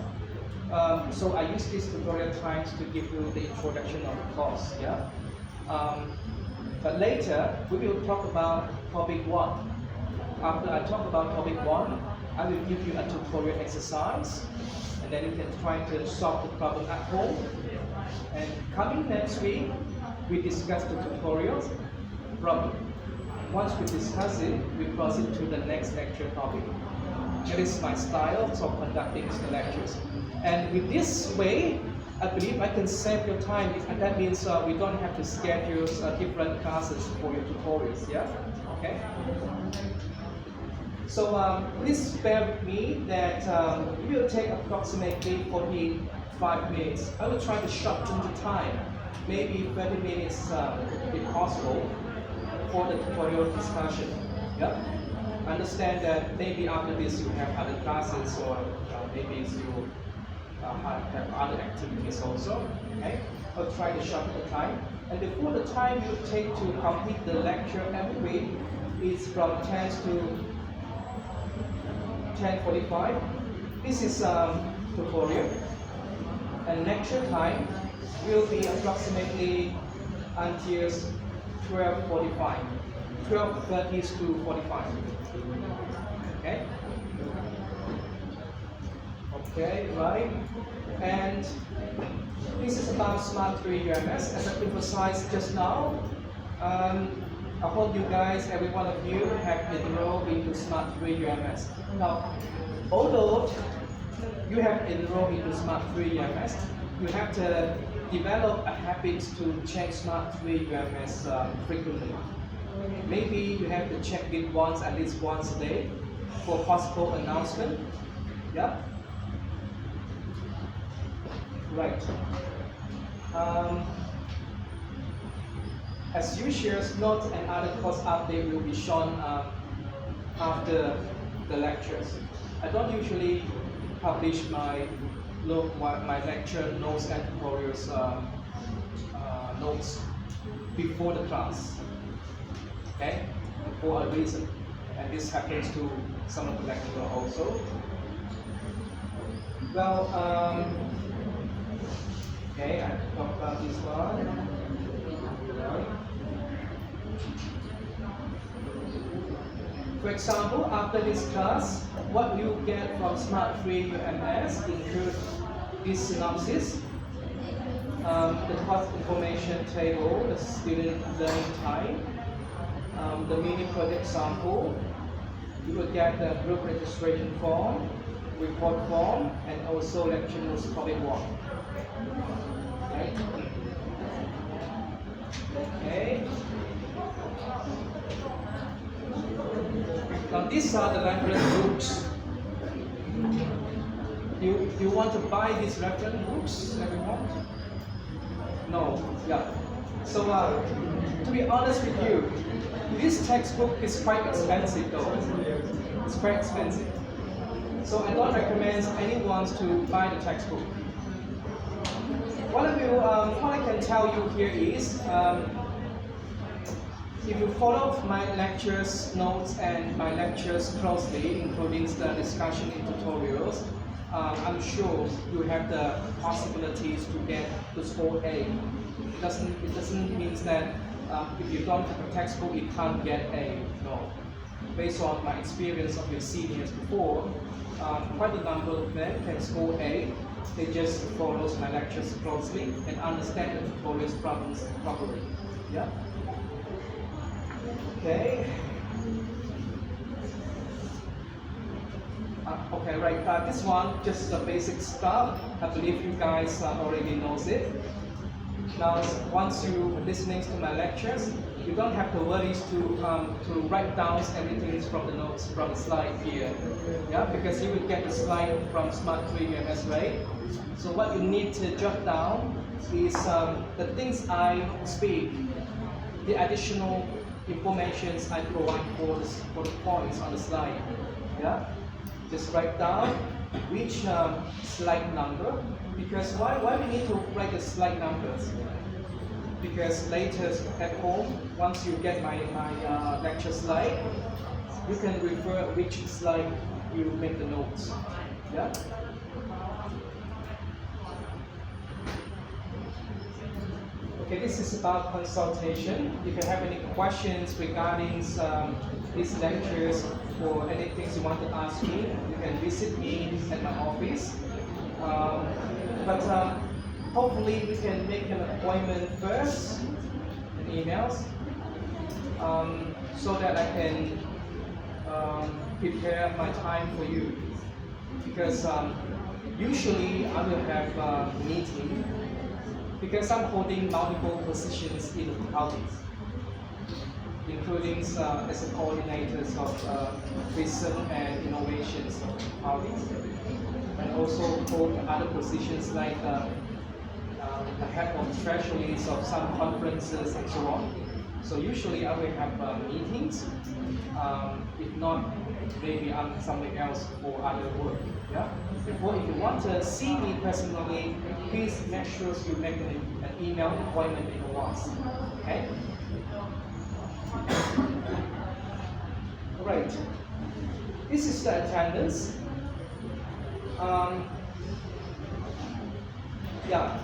So I use these tutorial times to give you the introduction of the course. Yeah? But later, we will talk about topic 1. After I talk about topic 1, I will give you a tutorial exercise, and then you can try to solve the problem at home. And coming next week, we discuss the tutorials problem. Once we discuss it, we proceed to the next lecture topic. That is my style of conducting the lectures. And with this way, I believe I can save your time, and that means we don't have to schedule different classes for your tutorials, yeah? Okay? So please bear with me that it will take approximately 45 minutes. I will try to shorten the time, maybe 30 minutes if possible, for the tutorial discussion. Yeah? Understand that maybe after this you have other classes, or maybe you have other activities also. Okay? I'll try to shorten the time. And before the time you take to complete the lecture every week is from 10 to 10:45. This is tutorial. And lecture time will be approximately until 12:45. 12:30 to 45. Okay? Okay, right. And this is about Smart 3 UMS. As I emphasized just now, I hope you guys, every one of you, have enrolled into Smart 3 UMS. Now, although you have enrolled into Smart 3 UMS, you have to develop a habit to check Smart 3 UMS frequently. Maybe you have to check it at least once a day for possible announcement. Yeah? Right. As usual, notes and other course update will be shown after the lectures. I don't usually publish my lecture notes and tutorials notes before the class. Okay? For a reason. And this happens to some of the lecturers also. Well, okay, I talked about this one. For example, after this class, what you get from Smart 3 UMS include this synopsis, the course information table, the student learning time, the mini project sample. You will get the group registration form, report form, and also lecture notes topic 1. Right? Okay. Now these are the reference books. You want to buy these reference books, everyone? No. Yeah. So to be honest with you, this textbook is quite expensive though. It's quite expensive. So I don't recommend anyone to buy the textbook. What I can tell you here is, if you follow my lectures notes and my lectures closely, including the discussion in tutorials, I'm sure you have the possibilities to get to score A. It doesn't mean that if you don't have a textbook, you can't get A. No. Based on my experience of your seniors before, quite a number of them can score A. They just follow my lectures closely and understand the tutorials problems properly. Yeah. Okay. Okay, right. This one just the basic stuff. I believe you guys already knows it. Now, once you listening to my lectures, you don't have to worry to write down everything from the notes from the slide here. Yeah, because you will get the slide from Smart 3 UMS, right? So what you need to jot down is the things I speak, the additional informations I provide for the points on the slide. Yeah, just write down which slide number. Because why we need to write the slide numbers? Because later at home, once you get my lecture slide, you can refer which slide you make the notes. Yeah. Okay, this is about consultation. If you have any questions regarding these lectures or anything you want to ask me, you can visit me at my office. Hopefully we can make an appointment first in emails so that I can prepare my time for you. Because usually I will have a meeting because I'm holding multiple positions in the faculties, including as a coordinator of research and innovations of the faculties, and also hold other positions like the head of treasuries of some conferences and so on. So usually I will have meetings. If not, maybe I'm somewhere else for other work. Yeah. Therefore, if you want to see me personally, please make sure you make an email appointment in advance. Okay. All right. This is the attendance. Yeah.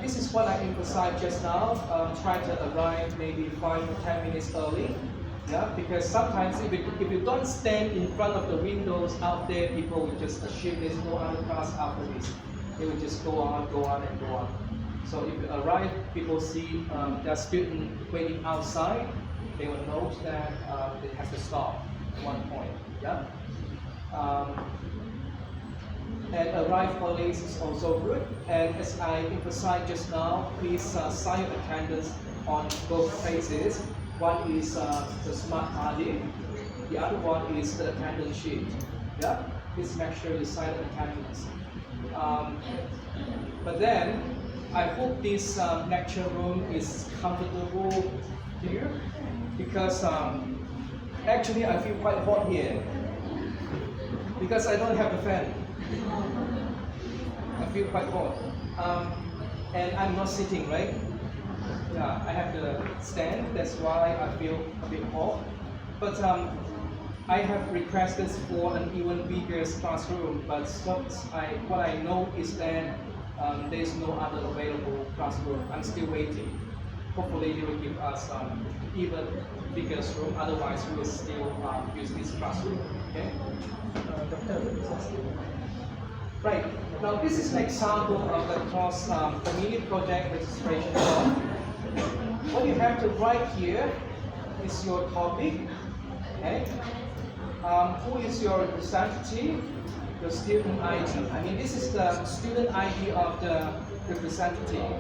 This is what I emphasized just now. Try to arrive maybe 5 or 10 minutes early. Yeah, because sometimes if you don't stand in front of the windows out there, people will just assume there's no other class after this. They will just go on and go on. So if you arrive, people see there are students waiting outside, they will know that they have to stop at one point. Yeah. And arrive early is also good. And as I emphasized just now, please sign your attendance on both places. One is the smart card, the other one is the attendance sheet. Yeah, please make sure you sign the attendance. But then, I hope this lecture room is comfortable here because actually I feel quite hot here because I don't have a fan. I feel quite hot. And I'm not sitting, right? Yeah, I have to stand, that's why I feel a bit hot. But I have requested for an even bigger classroom, but what I know is that there is no other available classroom. I'm still waiting. Hopefully they will give us even bigger room, otherwise we will still use this classroom. Okay? Right, now this is an example of the course community project registration form. What you have to write here is your topic, okay? Who is your representative? Your student ID. I mean, this is the student ID of the representative,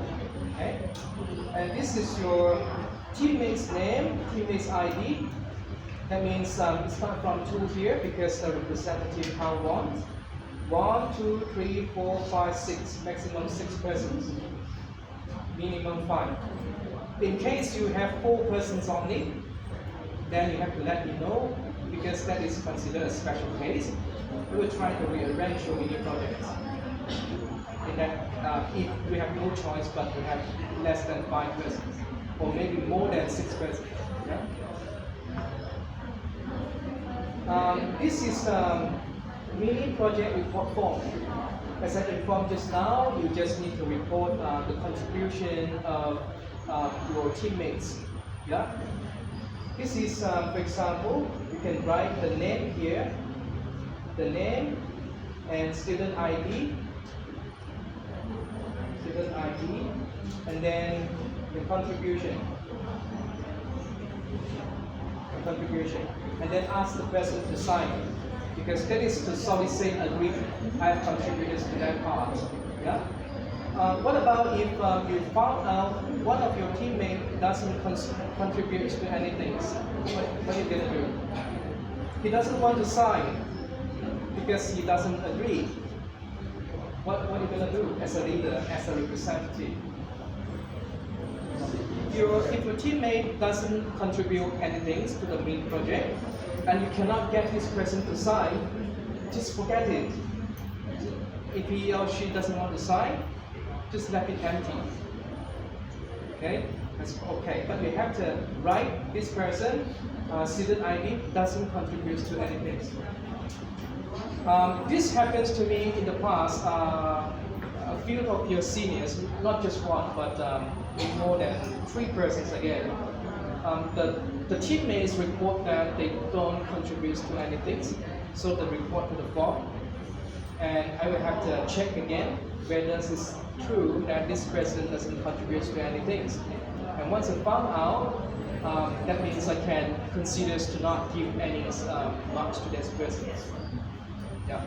okay? And this is your teammate's name, teammate's ID. That means it's not from 2 here because the representative count 1, 2, 3, 4, 5, 6, maximum 6 persons, minimum 5. In case you have 4 persons only, then you have to let me know because that is considered a special case, we will try to rearrange your mini projects. In that, if we have no choice, but we have less than 5 persons, or maybe more than 6 persons. Yeah? This is mini project report form. As I informed just now, you just need to report the contribution of your teammates. Yeah. This is, for example, you can write the name here, the name and student ID, and then the contribution, and then ask the person to sign, because that is to solicit agreement. I have contributed to that part. Yeah. What about if you found out one of your teammates doesn't contribute to anything? What are you gonna do? He doesn't want to sign because he doesn't agree. What are you gonna do as a leader, as a representative? If your teammate doesn't contribute anything to the main project, and you cannot get this person to sign, just forget it. If he or she doesn't want to sign, just left it empty. Okay, that's okay. But we have to write this person, student ID doesn't contribute to anything. This happens to me in the past. A few of your seniors, not just one, but more than 3 persons again. The teammates report that they don't contribute to anything, so they report to the form, and I will have to check again whether it's true that this person doesn't contribute to anything. And once I found out, that means I can consider to not give any marks to this person. Yeah,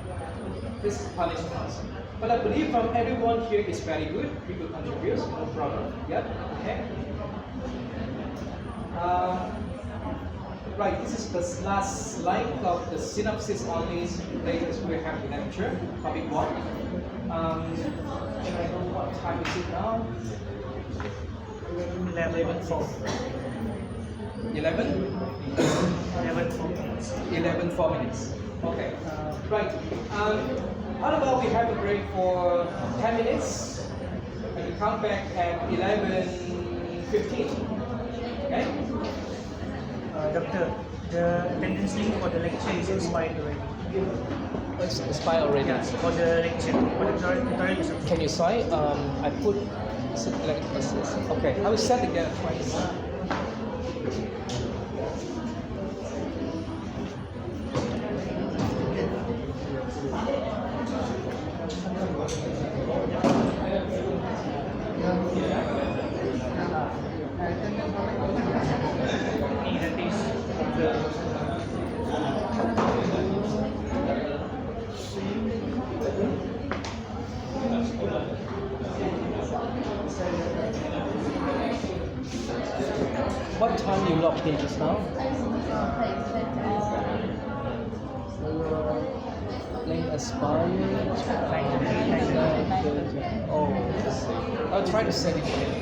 this is punishment. But I believe from everyone here is very good. People contribute, no problem. Yeah, okay. Right, this is the last slide of the synopsis on these later we have the lecture, topic 1. Can I know what time is it now?
11:04.
11? 11:04 minutes. Okay. Right. How about we have a break for 10 minutes and we come back at 11:15? Okay?
Doctor, the attendance link for the lecture is expired already.
It's expired already.
Yeah, for the lecture, for the tutorial is
Can you say? I put select assist. Okay, I will set again twice. What time you logged in just now? Link expired. Oh, I'll try to set it again.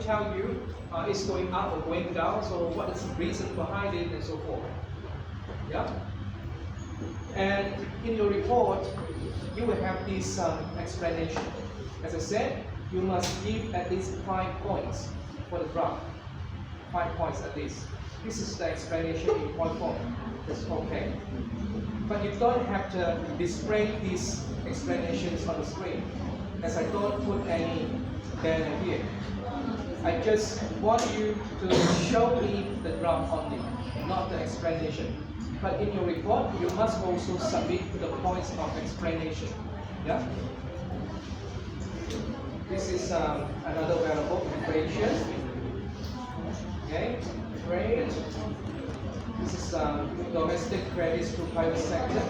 tell you it's going up or going down, so what is the reason behind it and so forth. Yeah? And in your report, you will have this explanation. As I said, you must give at least 5 points for the graph. 5 points at least. This is the explanation in point form. That's okay. But you don't have to display these explanations on the screen, as I don't put any banner here. I just want you to show me the graph only, not the explanation. But in your report, you must also submit the points of explanation. Yeah? This is another variable equation. Okay, great. This is domestic credits to private sector.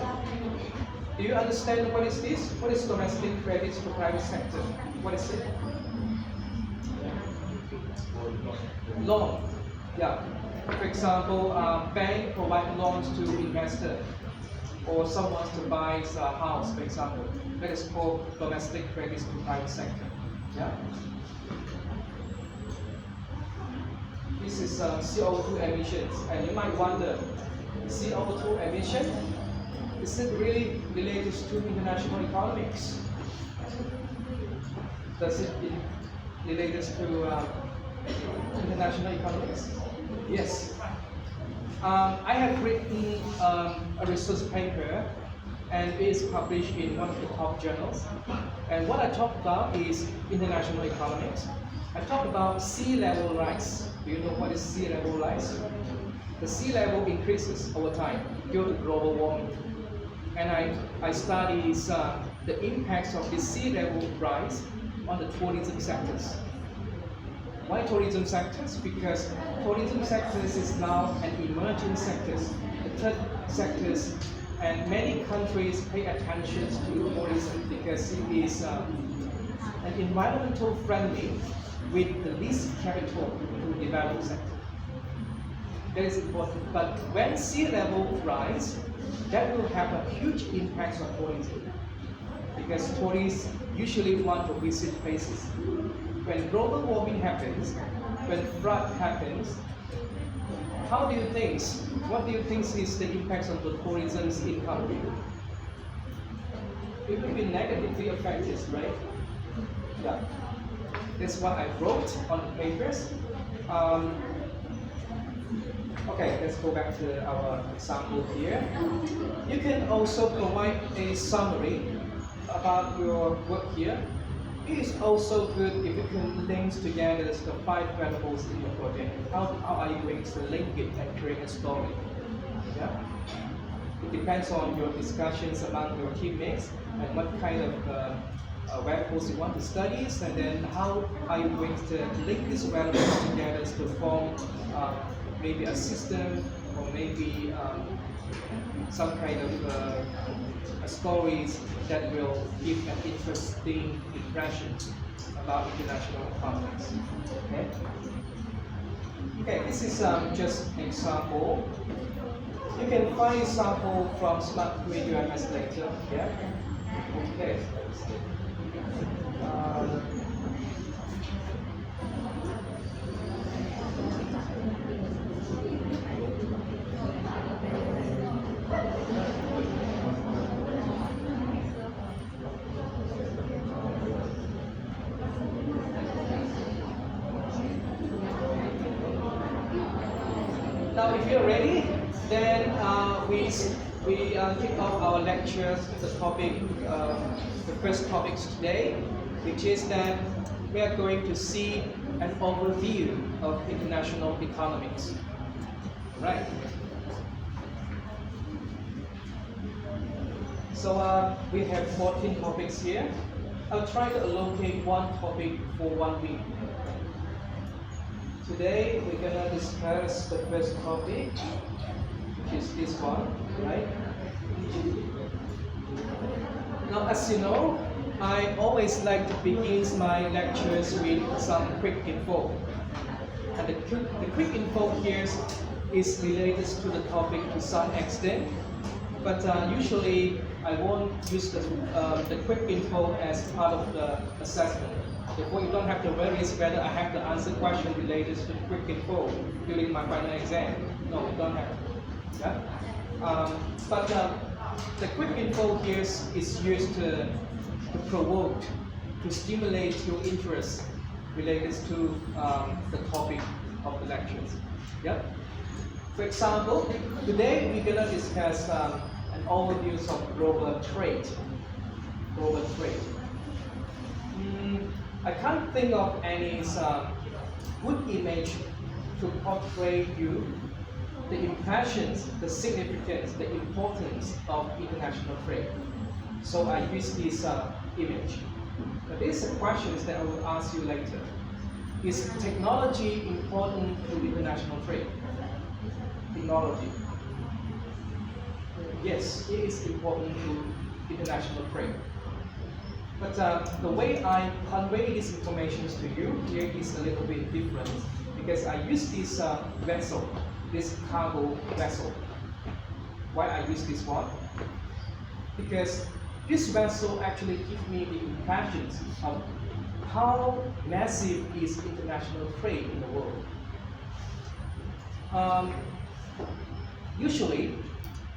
Do you understand what is this? What is domestic credits to private sector? What is it? Loan. Yeah. For example, bank provide loans to investor, or someone to buy a house, for example. That is called domestic credits to private sector. Yeah. This is CO2 emissions, and you might wonder, CO2 emission, is it really related to international economics? Does it relate to international economics? Yes. I have written a research paper, and it is published in one of the top journals. And what I talk about is international economics. I talk about sea level rise. Do you know what is sea level rise? The sea level increases over time due to global warming. And I study the impacts of the sea level rise on the tourism sectors. Why tourism sectors? Because tourism sectors is now an emerging sectors, the third sectors, and many countries pay attention to tourism because it is an environmental friendly with the least capital to develop sector. That is important. But when sea level rise, that will have a huge impact on tourism, because tourists usually want to visit places. When global warming happens, when flood happens, what do you think is the impact on the tourism's income? It will be negatively affected, right? Yeah. That's what I wrote on the papers. Okay, let's go back to our example here. You can also provide a summary about your work here. It is also good if you can link together the 5 variables in your project. How are you going to link it and create a story? Yeah? It depends on your discussions among your teammates and what kind of variables you want to study, and then how are you going to link these variables together to form maybe a system, or maybe some kind of stories that will give an interesting impression about international economics. Okay. Okay, this is just an example. You can find example from Smart Video UMS later. Yeah. Okay. Now, if you're ready, then we kick off our lectures with the topic, the first topic today, which is that we are going to see an overview of international economics. Right. So we have 14 topics here. I'll try to allocate one topic for 1 week. Today we're gonna discuss the first topic, which is this one, right? Now, as you know, I always like to begin my lectures with some quick info. And the quick info here is related to the topic to some extent, but usually I won't use the quick info as part of the assessment. Therefore, you don't have to worry whether I have to answer questions related to quick info during my final exam. No, you don't have to. Yeah? But the quick info here is used to provoke, to stimulate your interest related to the topic of the lectures. Yeah? For example, today we're going to discuss an overview of global trade. Global trade. I can't think of any good image to portray you the impressions, the significance, the importance of international trade. So I use this image. But these are questions that I will ask you later. Is technology important to international trade? Technology. Yes, it is important to international trade. But the way I convey these information to you here is a little bit different because I use this vessel, this cargo vessel. Why I use this one? Because this vessel actually gives me the impressions of how massive is international trade in the world. Usually,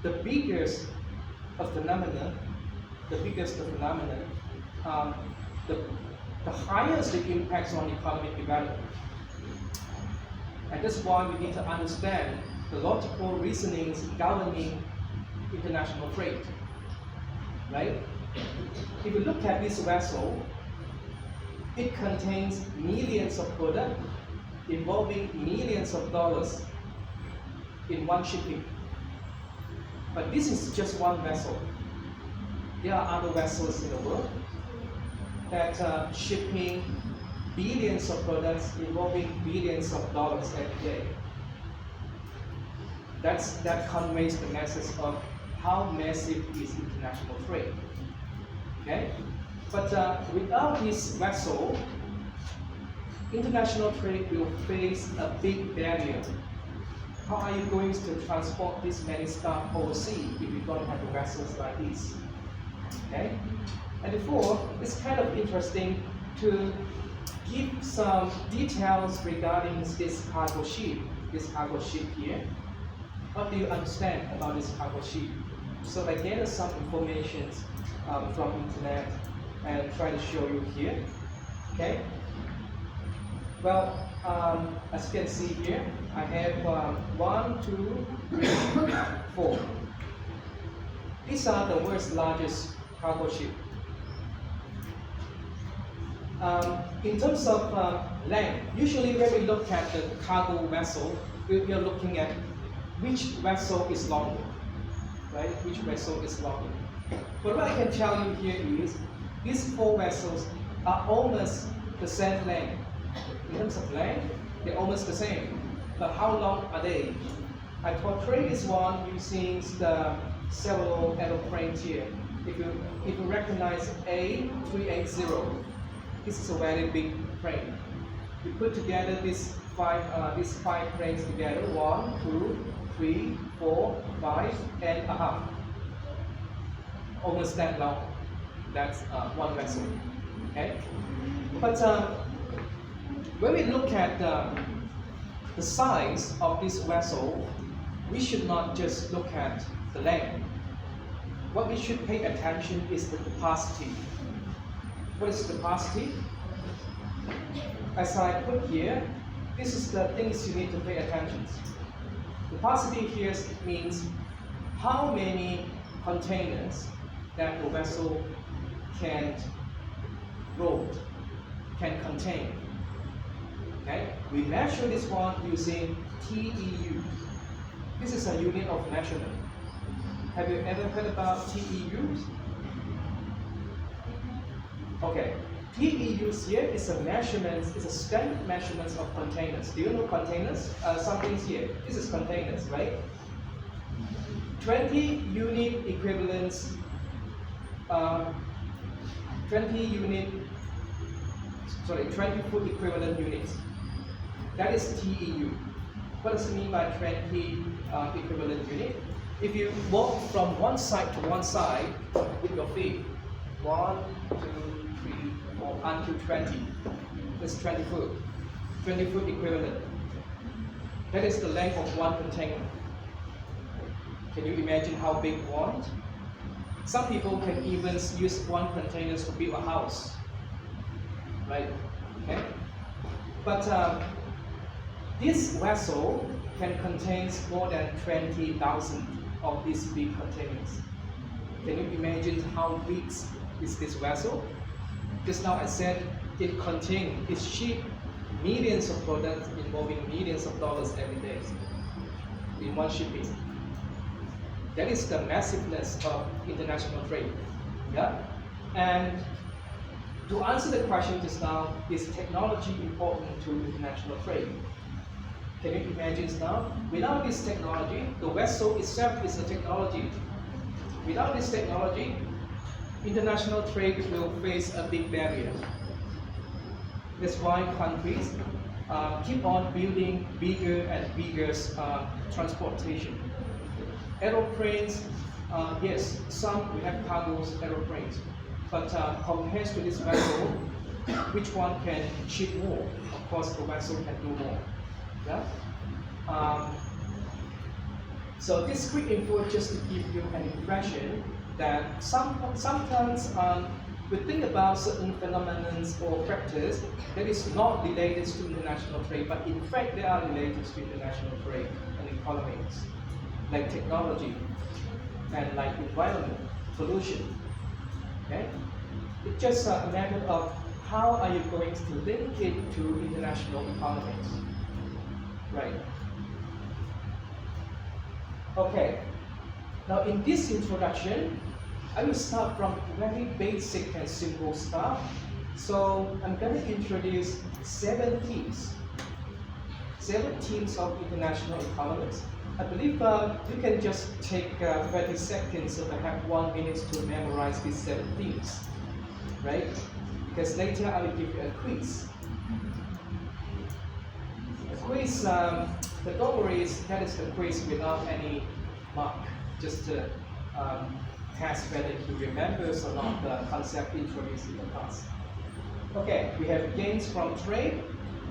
the biggest phenomenon, the highest the impacts on economic development. And that's why we need to understand the logical reasonings governing international trade. Right? If you look at this vessel, it contains millions of products involving millions of dollars in one shipping. But this is just one vessel. There are other vessels in the world that are shipping billions of products involving billions of dollars every day. That conveys the message of how massive is international trade. Okay? But without this vessel, international trade will face a big barrier. How are you going to transport this many stuff overseas if you don't have vessels like this? Okay? And therefore, it's kind of interesting to give some details regarding this cargo ship here. What do you understand about this cargo ship? So I gathered some information from internet and try to show you here. Okay? Well, as you can see here, I have 1, 2, 3, 4. These are the world's largest cargo ship. In terms of length, usually when we look at the cargo vessel, we are looking at which vessel is longer, right? Which vessel is longer. But what I can tell you here is, these 4 vessels are almost the same length. In terms of length, they're almost the same. But how long are they? I portray this one using the several aeroplanes here. If you recognize A380, this is a very big plane. We put together these five planes together. 1, 2, 3, 4, 5, and a half. Almost that long. That's one vessel. Okay. But when we look at the size of this vessel, we should not just look at the length. What we should pay attention is the capacity. What is capacity? As I put here, this is the things you need to pay attention to. Capacity here means how many containers that the vessel can hold, can contain. Okay? We measure this one using TEU. This is a unit of measurement. Have you ever heard about TEUs? Okay, TEUs here is a measurement, it's a standard measurement of containers. Do you know containers? Some things here. This is containers, right? 20 unit equivalents, 20 foot equivalent units. That is TEU. What does it mean by 20 equivalent unit? If you walk from one side to one side with your feet, 1, 2, 3, 4, until 20, that's 20 foot. 20 foot equivalent. That is the length of one container. Can you imagine how big one? Some people can even use one container to build a house, right? Okay. But this vessel can contain more than 20,000 of these big containers. Can you imagine how big is this vessel? Just now I said it ship millions of products involving millions of dollars every day in one shipping. That is the massiveness of international trade. Yeah? And to answer the question just now, is technology important to international trade? Can you imagine now? Without this technology, the vessel itself is a technology. Without this technology, international trade will face a big barrier. That's why countries keep on building bigger and bigger transportation. Aeroplanes, yes, some we have cargoes aeroplanes, but compared to this vessel, which one can ship more? Of course, the vessel can do more. Yeah? So this quick info just to give you an impression that sometimes we think about certain phenomena or factors that is not related to international trade, but in fact they are related to international trade and economies, like technology and like environment, pollution. Okay? It's just a matter of how are you going to link it to international economies. Right. Okay. Now in this introduction, I will start from very basic and simple stuff. So I'm going to introduce 7 themes. 7 themes of international economics. I believe you can just take 30 seconds or perhaps 1 minute to memorize these 7 themes. Right? Because later I will give you a quiz. Quiz, but don't worry, that is the quiz without any mark, just to test whether you remember or not the concept introduced in the class. Okay, we have gains from trade,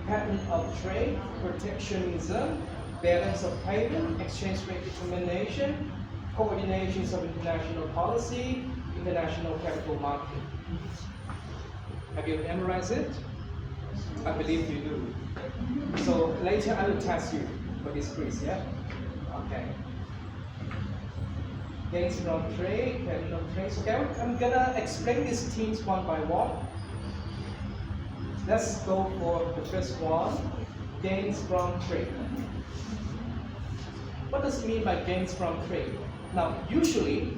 pattern of trade, protectionism, balance of payment, exchange rate determination, coordinations of international policy, international capital market. Have you memorized it? I believe you do. So later I will test you for this quiz, yeah? Okay. Gains from trade, pattern of trade. Okay, I'm gonna explain these themes one by one. Let's go for the first one, gains from trade. What does it mean by gains from trade? Now, usually,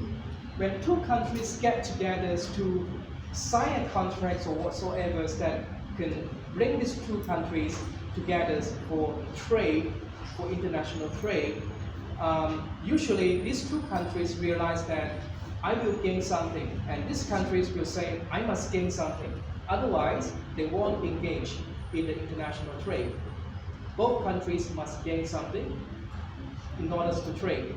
when 2 countries get together to sign a contract or whatsoever that can bring these 2 countries together for trade, for international trade, usually these 2 countries realize that I will gain something, and these countries will say, I must gain something. Otherwise, they won't engage in the international trade. Both countries must gain something in order to trade.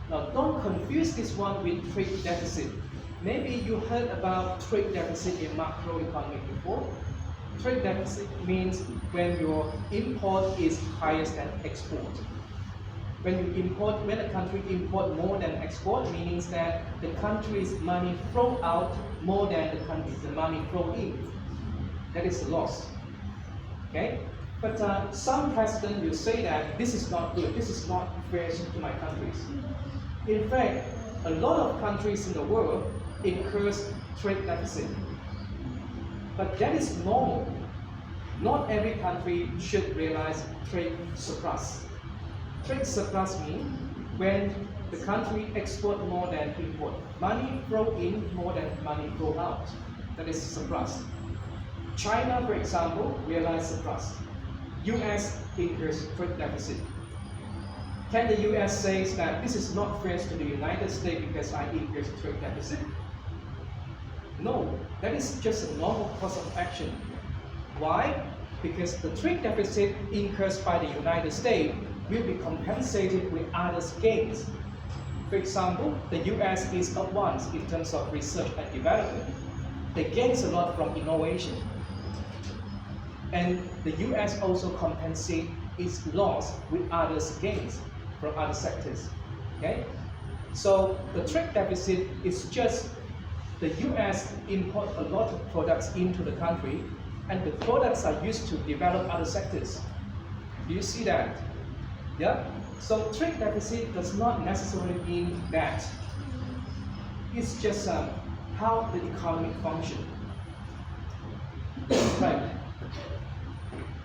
Now, don't confuse this one with trade deficit. Maybe you heard about trade deficit in macroeconomics before. Trade deficit means when your import is higher than export. When a country import more than export, means that the country's money flow out more than the money flow in. That is a loss. Okay? But some president will say that this is not good, this is not fair to my countries. In fact, a lot of countries in the world incurs trade deficit. But that is normal. Not every country should realize trade surplus. Trade surplus means when the country export more than import. Money flow in more than money flow out. That is surplus. China, for example, realized surplus. US incurs trade deficit. Can the US say that this is not fair to the United States because I increase trade deficit? No, that is just a normal course of action. Why? Because the trade deficit incurred by the United States will be compensated with others' gains. For example, the US is advanced in terms of research and development. They gains a lot from innovation. And the US also compensate its loss with others gains from other sectors. Okay? So the trade deficit is just the US import a lot of products into the country, and the products are used to develop other sectors. Do you see that? Yeah? So trade deficit does not necessarily mean that. It's just how the economy functions. Right.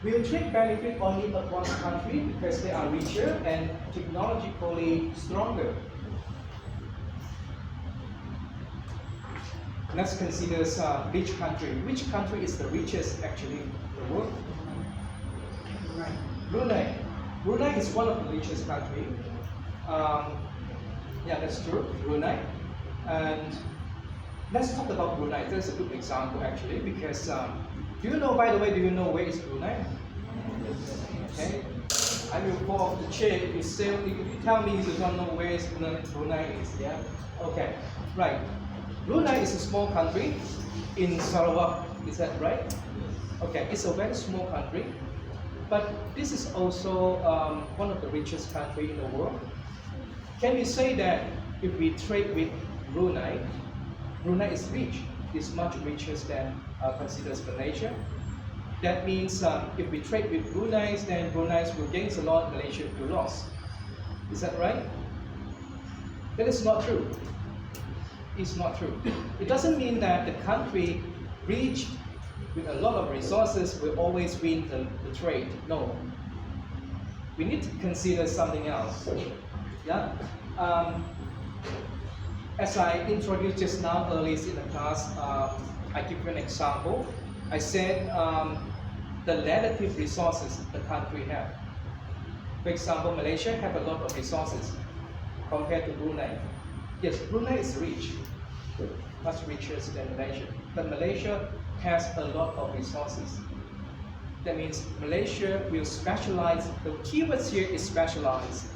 Will trade benefit only advanced country because they are richer and technologically stronger? Let's consider rich country. Which country is the richest actually in the world? Brunei. Brunei is one of the richest country. Yeah, that's true, Brunei. And let's talk about Brunei. That's a good example actually, because do you know, by the way, do you know where is Brunei? Okay. I will fall off the chair if you tell me you don't know where is Brunei is. Yeah. Okay. Right. Brunei is a small country in Sarawak. Is that right? Okay. It's a very small country, but this is also one of the richest country in the world. Can we say that if we trade with Brunei, Brunei is rich? Is much richer than considers Malaysia. That means if we trade with Brunei, then Brunei will gain a lot, Malaysia will lose. Is that right? That is not true. It's not true. It doesn't mean that the country rich with a lot of resources will always win the trade. No. We need to consider something else. Yeah. As I introduced just now earlier in the class, I give you an example. I said the relative resources the country have. For example, Malaysia have a lot of resources compared to Brunei. Yes, Brunei is rich, much richer than Malaysia. But Malaysia has a lot of resources. That means Malaysia will specialize. The keywords here is specialize.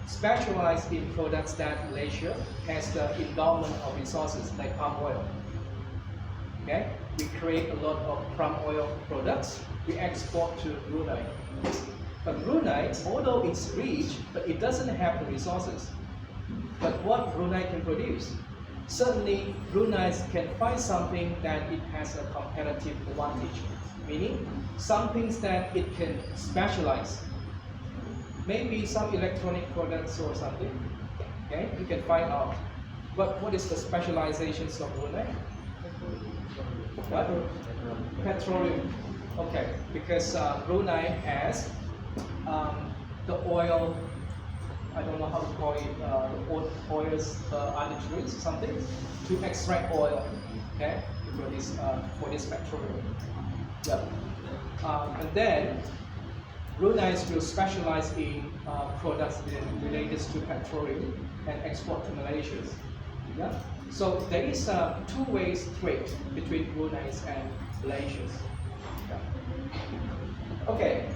Specialize in products that Malaysia has the endowment of resources like palm oil. Okay, we create a lot of palm oil products. We export to Brunei. But Brunei, although it's rich, but it doesn't have the resources. But what Brunei can produce? Certainly, Brunei can find something that it has a competitive advantage. Meaning, some things that it can specialize. Maybe some electronic products or something. Okay, you can find out. But what is the specializations of Brunei? What? Petroleum. Okay, because Brunei has the oil. I don't know how to call it. The oils, industries, something to extract oil. Okay, for this petroleum. Yeah. And then Brunei will specialize in products related to petroleum and export to Malaysia. Yeah? So there is a two-way trade between Brunei and Malaysia. Yeah. Okay,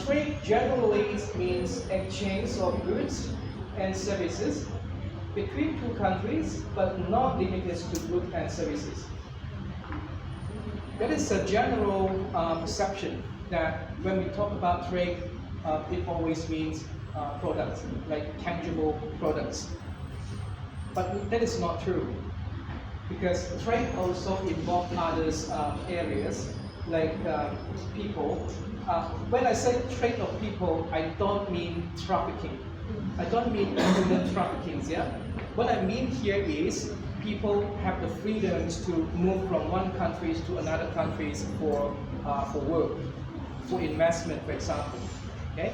trade generally means exchange of goods and services between two countries, but not limited to goods and services. That is a general perception that when we talk about trade, it always means products, like tangible products. But that is not true, because trade also involves other areas, like people. When I say trade of people, I don't mean trafficking. I don't mean human trafficking, yeah? What I mean here is people have the freedoms to move from one country to another country for work, for investment, for example. Okay?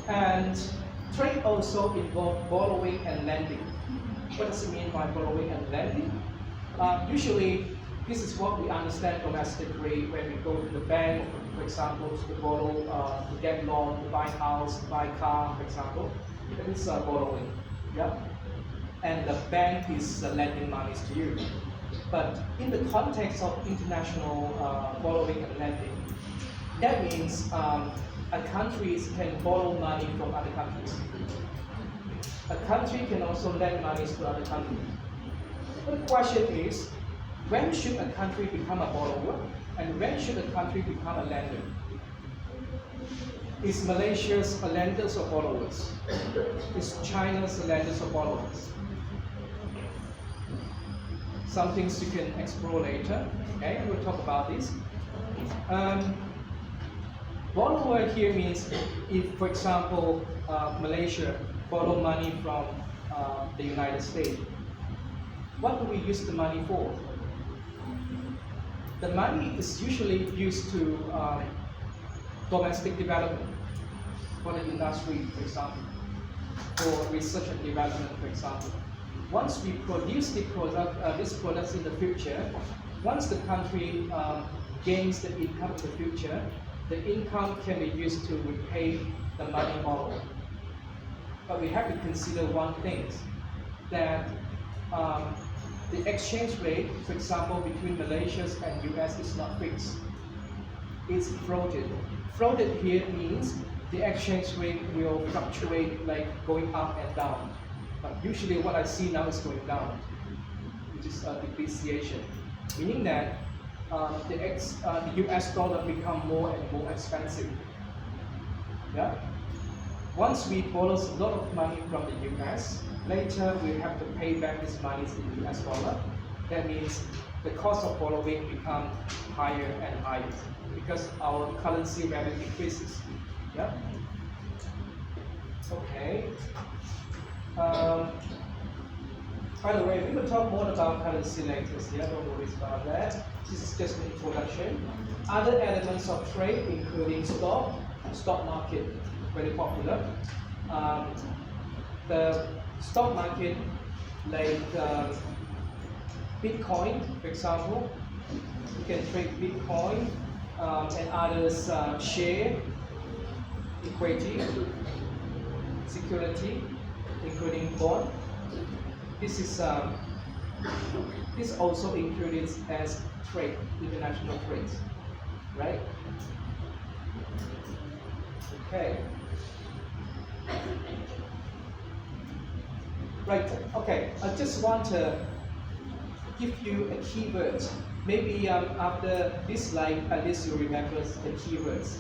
And trade also involves borrowing and lending. What does it mean by borrowing and lending? Usually, this is what we understand domestically when we go to the bank, for example, to borrow, to get loan, to buy house, to buy car, for example. That is borrowing. Yeah? And the bank is lending monies to you. But in the context of international borrowing and lending, that means a country can borrow money from other countries. a country can also lend money to other countries. The question is, when should a country become a borrower and when should a country become a lender? Is Malaysia's a lenders or borrowers? Is China's a lenders or borrowers? Some things you can explore later. Okay, we'll talk about this. Borrower here means if, for example, Malaysia borrow money from the United States, what do we use the money for? The money is usually used to domestic development, for the industry, for example, for research and development, for example. Once we produce these products in the future, once the country gains the income in the future, the income can be used to repay the money borrowed. But we have to consider one thing, that the exchange rate, for example, between Malaysia and US is not fixed. It's floated. Floated here means the exchange rate will fluctuate, like going up and down. But usually what I see now is going down, which is depreciation, meaning that the US dollar become more and more expensive. Yeah. Once we borrow a lot of money from the US, later we have to pay back this money in US dollar. That means the cost of borrowing become higher and higher because our currency value decreases. Yeah. Okay. By the way, we will talk more about currency later. Yeah, don't worry about that. This is just an introduction. Other elements of trade, including stock market, very popular. The stock market, like Bitcoin, for example, you can trade Bitcoin and others share, equity, security, including bond. This also included as trade, international trade, right? Okay. Right. Okay. I just want to give you a keyword. Maybe after this slide, at least you remember the keywords.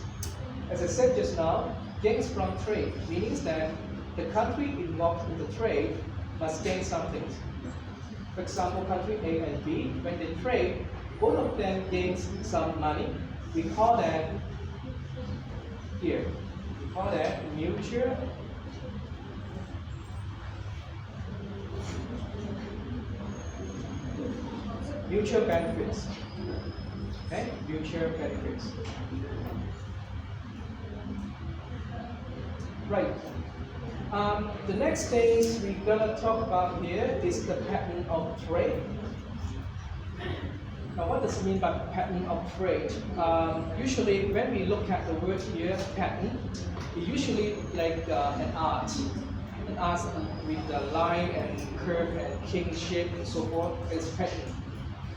As I said just now, gains from trade means that the country involved in the trade must gain something. For example, country A and B, when they trade, both of them gains some money. We call that here. We call that mutual benefits. Okay, mutual benefits. Right. The next thing we're gonna talk about here is the pattern of trade. Now, what does it mean by pattern of trade? Usually, when we look at the word here, pattern, it usually like an art with the line and curve and king shape and so forth. It's pattern.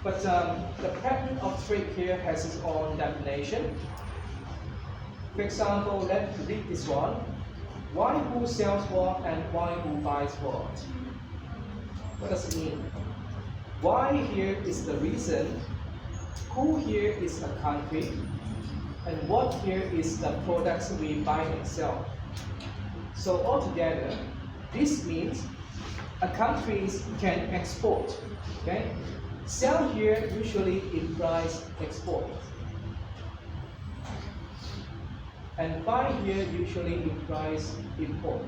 But the pattern of trade here has its own definition. For example, let's read this one. Why who sells what and why who buys what? What does it mean? Why here is the reason, who here is a country, and what here is the products we buy and sell. So altogether, this means a country can export. Okay? Sell here usually implies export. And buy here usually implies import.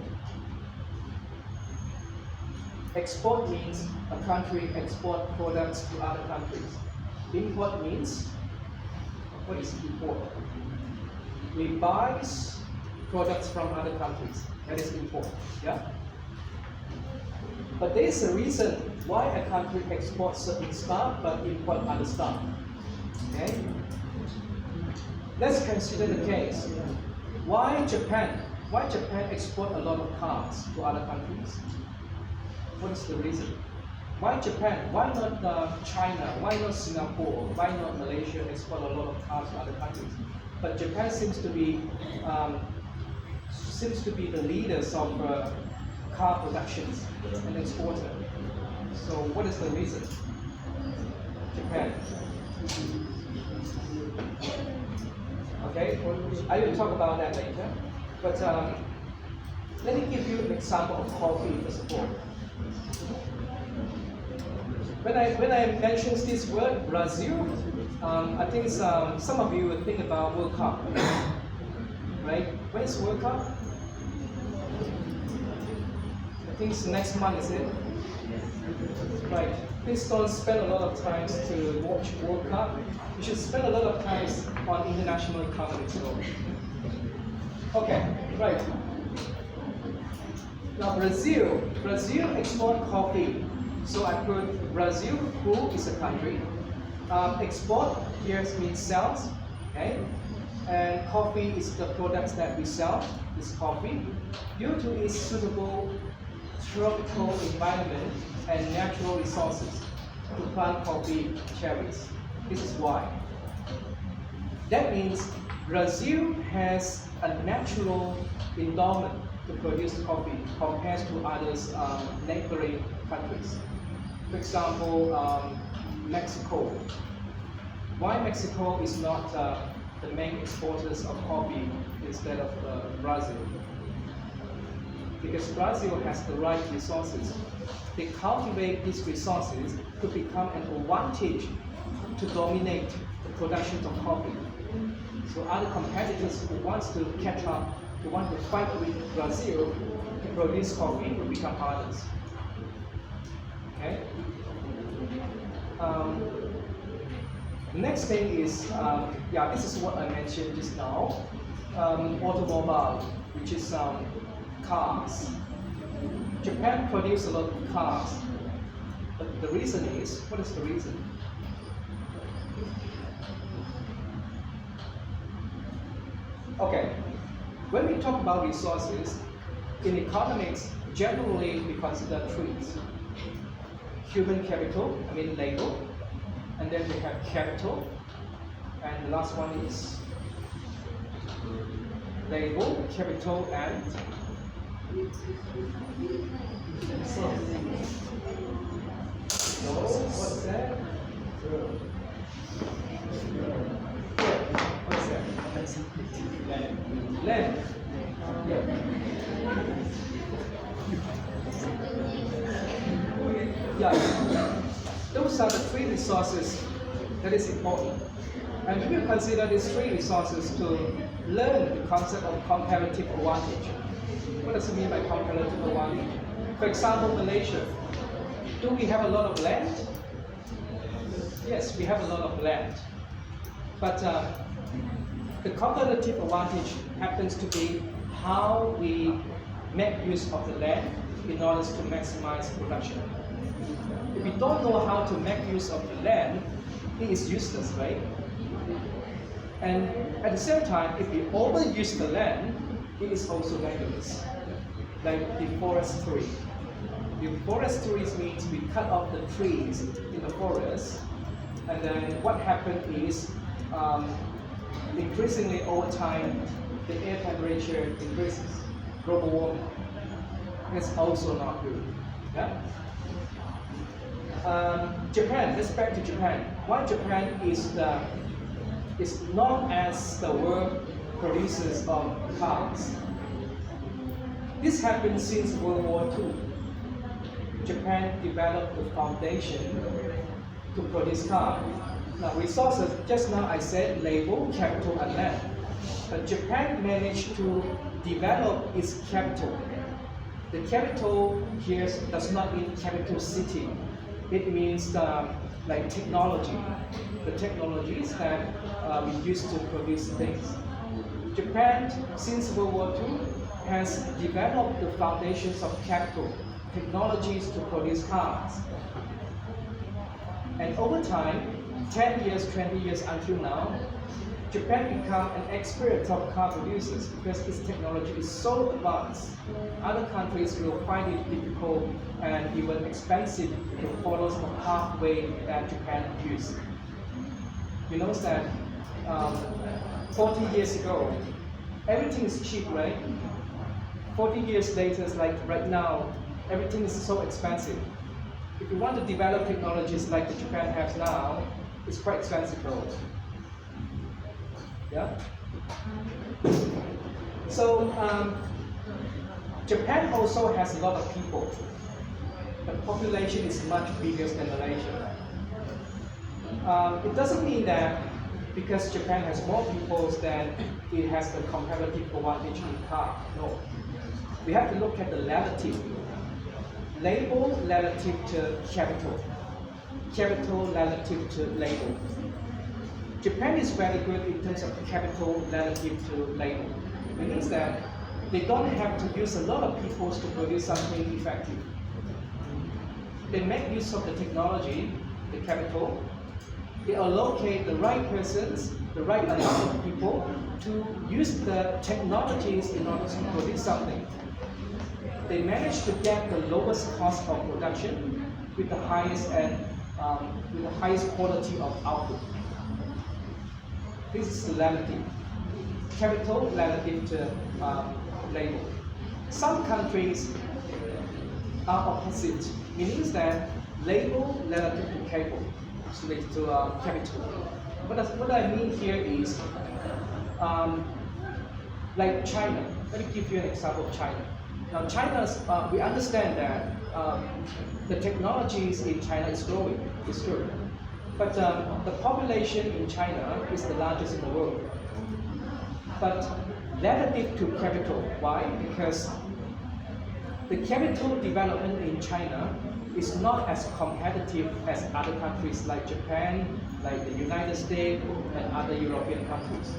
Export means a country export products to other countries. Import means, what is import? We buy products from other countries. That is import. Yeah? But there is a reason why a country exports certain stuff but import other stuff. Okay? Let's consider the case. Why Japan? Why Japan export a lot of cars to other countries? What is the reason? Why Japan? Why not China? Why not Singapore? Why not Malaysia export a lot of cars to other countries? But Japan seems to be the leaders of car productions and exporter. So what is the reason? Japan. Okay, I will talk about that later. But let me give you an example of coffee first of all. When I mention this word Brazil, I think some of you would think about World Cup, right? When is World Cup? I think it's next month, is it? Right. Please don't spend a lot of time to watch World Cup. You should spend a lot of time on international economics. Okay, right. Now Brazil export coffee. So I put Brazil, who is a country. Export here means sales, okay? And coffee is the products that we sell, is coffee. Due to its suitable tropical environment and natural resources to plant coffee cherries. This is why. That means Brazil has a natural endowment to produce coffee compared to others neighboring countries. For example, Mexico. Why Mexico is not the main exporters of coffee instead of Brazil? Because Brazil has the right resources. They cultivate these resources to become an advantage to dominate the production of coffee. So other competitors who want to catch up, who want to fight with Brazil to produce coffee will become harder. Okay. Next thing is, this is what I mentioned just now, automobile, which is cars. Japan produces a lot of cars, but the reason is, what is the reason? Okay, when we talk about resources, in economics, generally we consider trees. Human capital, labor, and then we have capital, and the last one is labor, capital, and so what's that? What's that? Land. Yeah. Yeah, those are the three resources that is important. And we will consider these three resources to learn the concept of comparative advantage. What does it mean by comparative advantage? For example, Malaysia. Do we have a lot of land? Yes, we have a lot of land. But the comparative advantage happens to be how we make use of the land in order to maximize production. If we don't know how to make use of the land, it is useless, right? And at the same time, if we overuse the land, it is also dangerous. Like deforestry. Deforestry means we cut off the trees in the forest, and then what happens is, increasingly over time, the air temperature increases, global warming. It's also not good. Yeah? Japan, let's back to Japan. Why Japan is known as the world producers of cars. This happened since World War II. Japan developed the foundation to produce cars. Now resources, just now I said labor, capital, and land. But Japan managed to develop its capital. The capital here does not mean capital city. It means like technology. The technologies that we use to produce things. Japan, since World War II, has developed the foundations of capital, technologies to produce cars. And over time, 10 years, 20 years until now, Japan become an expert of car producers because its technology is so advanced. Other countries will find it difficult and even expensive to follow the pathway that Japan used. You know that 40 years ago, everything is cheap, right? 40 years later, it's like right now, everything is so expensive. If you want to develop technologies like the Japan has now, it's quite expensive though. Yeah? So, Japan also has a lot of people. The population is much bigger than Malaysia. It doesn't mean that because Japan has more people than it has the comparative advantage in car. No. We have to look at the relative. Labor relative to capital. Capital relative to labor. Japan is very good in terms of capital relative to labor. It means that they don't have to use a lot of people to produce something effective. They make use of the technology, the capital. They allocate the right persons, the right amount of people to use the technologies in order to produce something. They manage to get the lowest cost of production with the highest quality of output. This is the relative. Capital relative to labor. Some countries are opposite, meaning that labor relative to capital. What I mean here is, like China. Let me give you an example of China. Now, we understand that the technologies in China is growing. It's true, but the population in China is the largest in the world. But relative to capital, why? Because the capital development in China is not as competitive as other countries like Japan, like the United States, and other European countries.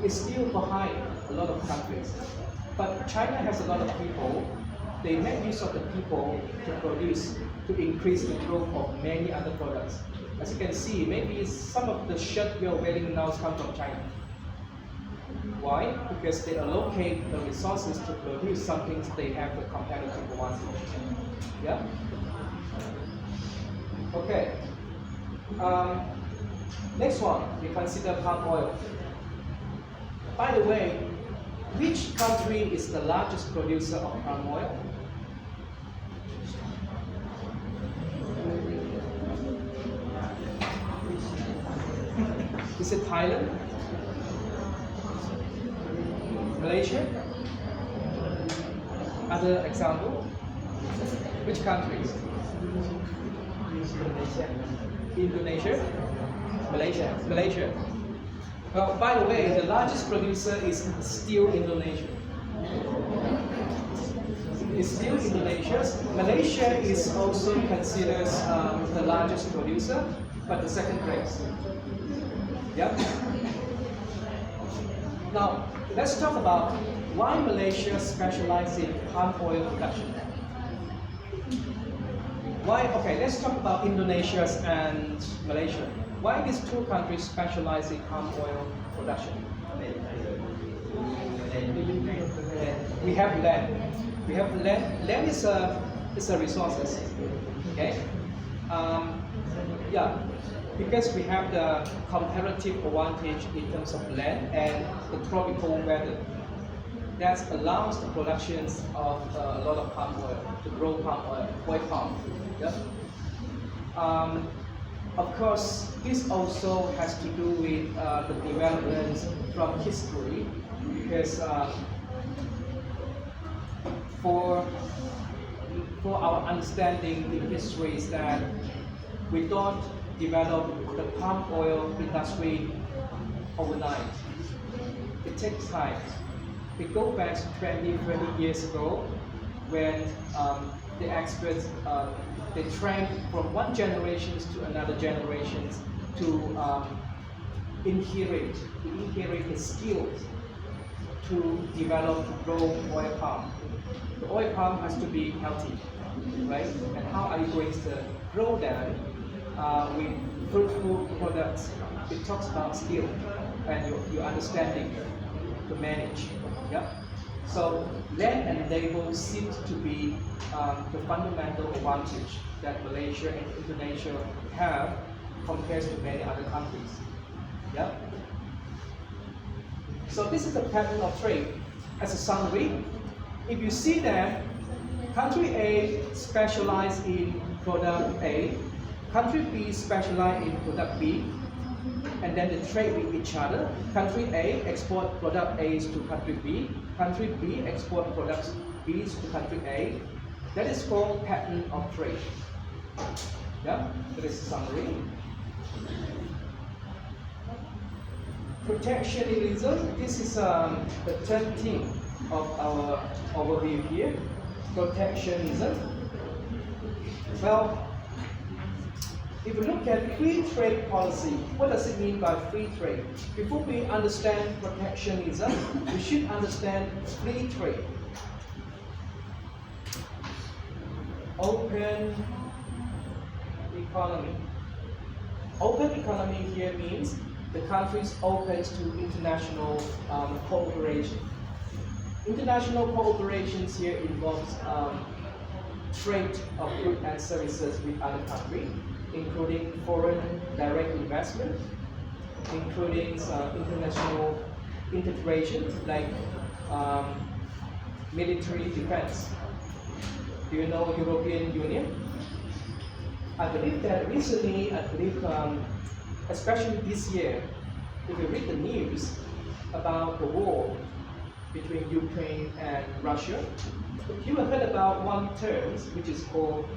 It's still behind a lot of countries. But China has a lot of people. They make use of the people to produce, to increase the growth of many other products. As you can see, maybe some of the shirt we are wearing now come from China. Why? Because they allocate the resources to produce something they have the competitive advantage. Yeah? Okay. Next one, we consider palm oil. By the way, which country is the largest producer of palm oil? Is it Thailand? Malaysia? Other example? Which countries? Indonesia? Malaysia. Well, by the way, the largest producer is still Indonesia. It's still Indonesia. Malaysia is also considered the largest producer, but the second place. Yeah. Now, let's talk about why Malaysia specializes in palm oil production. Why? Okay, let's talk about Indonesia and Malaysia. Why these two countries specialize in palm oil production? We have land. Land is a resources. Okay. Yeah. Because we have the comparative advantage in terms of land and the tropical weather, that allows the production of a lot of palm oil, to grow palm oil, white palm. Yeah? Of course, this also has to do with the developments from history, because for our understanding in history is that we don't develop the palm oil industry overnight. It takes time. We go back 20, 30 years ago when the experts they trained from one generation to another generation to inherit the skills to develop, to grow oil palm. The oil palm has to be healthy, right? And how are you going to grow them with fruitful products? It talks about skill and your understanding to manage. Yeah. So land and labor seems to be the fundamental advantage that Malaysia and Indonesia have compared to many other countries. Yeah. So this is the pattern of trade. As a summary, if you see that country A specializes in product A, country B specializes in product B, and then they trade with each other. Country A export product A's to country B, country B export products B's to country A. That is called pattern of trade. Yeah, that is a summary. Protectionism, this is the third theme of our overview here. Protectionism. Well, if you look at free trade policy, what does it mean by free trade? Before we understand protectionism, we should understand free trade. Open economy. Open economy here means the country is open to international cooperation. International cooperations here involves trade of goods and services with other countries, including foreign direct investment, including international integration like military defense. Do you know European Union? I believe that recently, especially this year, if you read the news about the war between Ukraine and Russia, you have heard about one term which is called,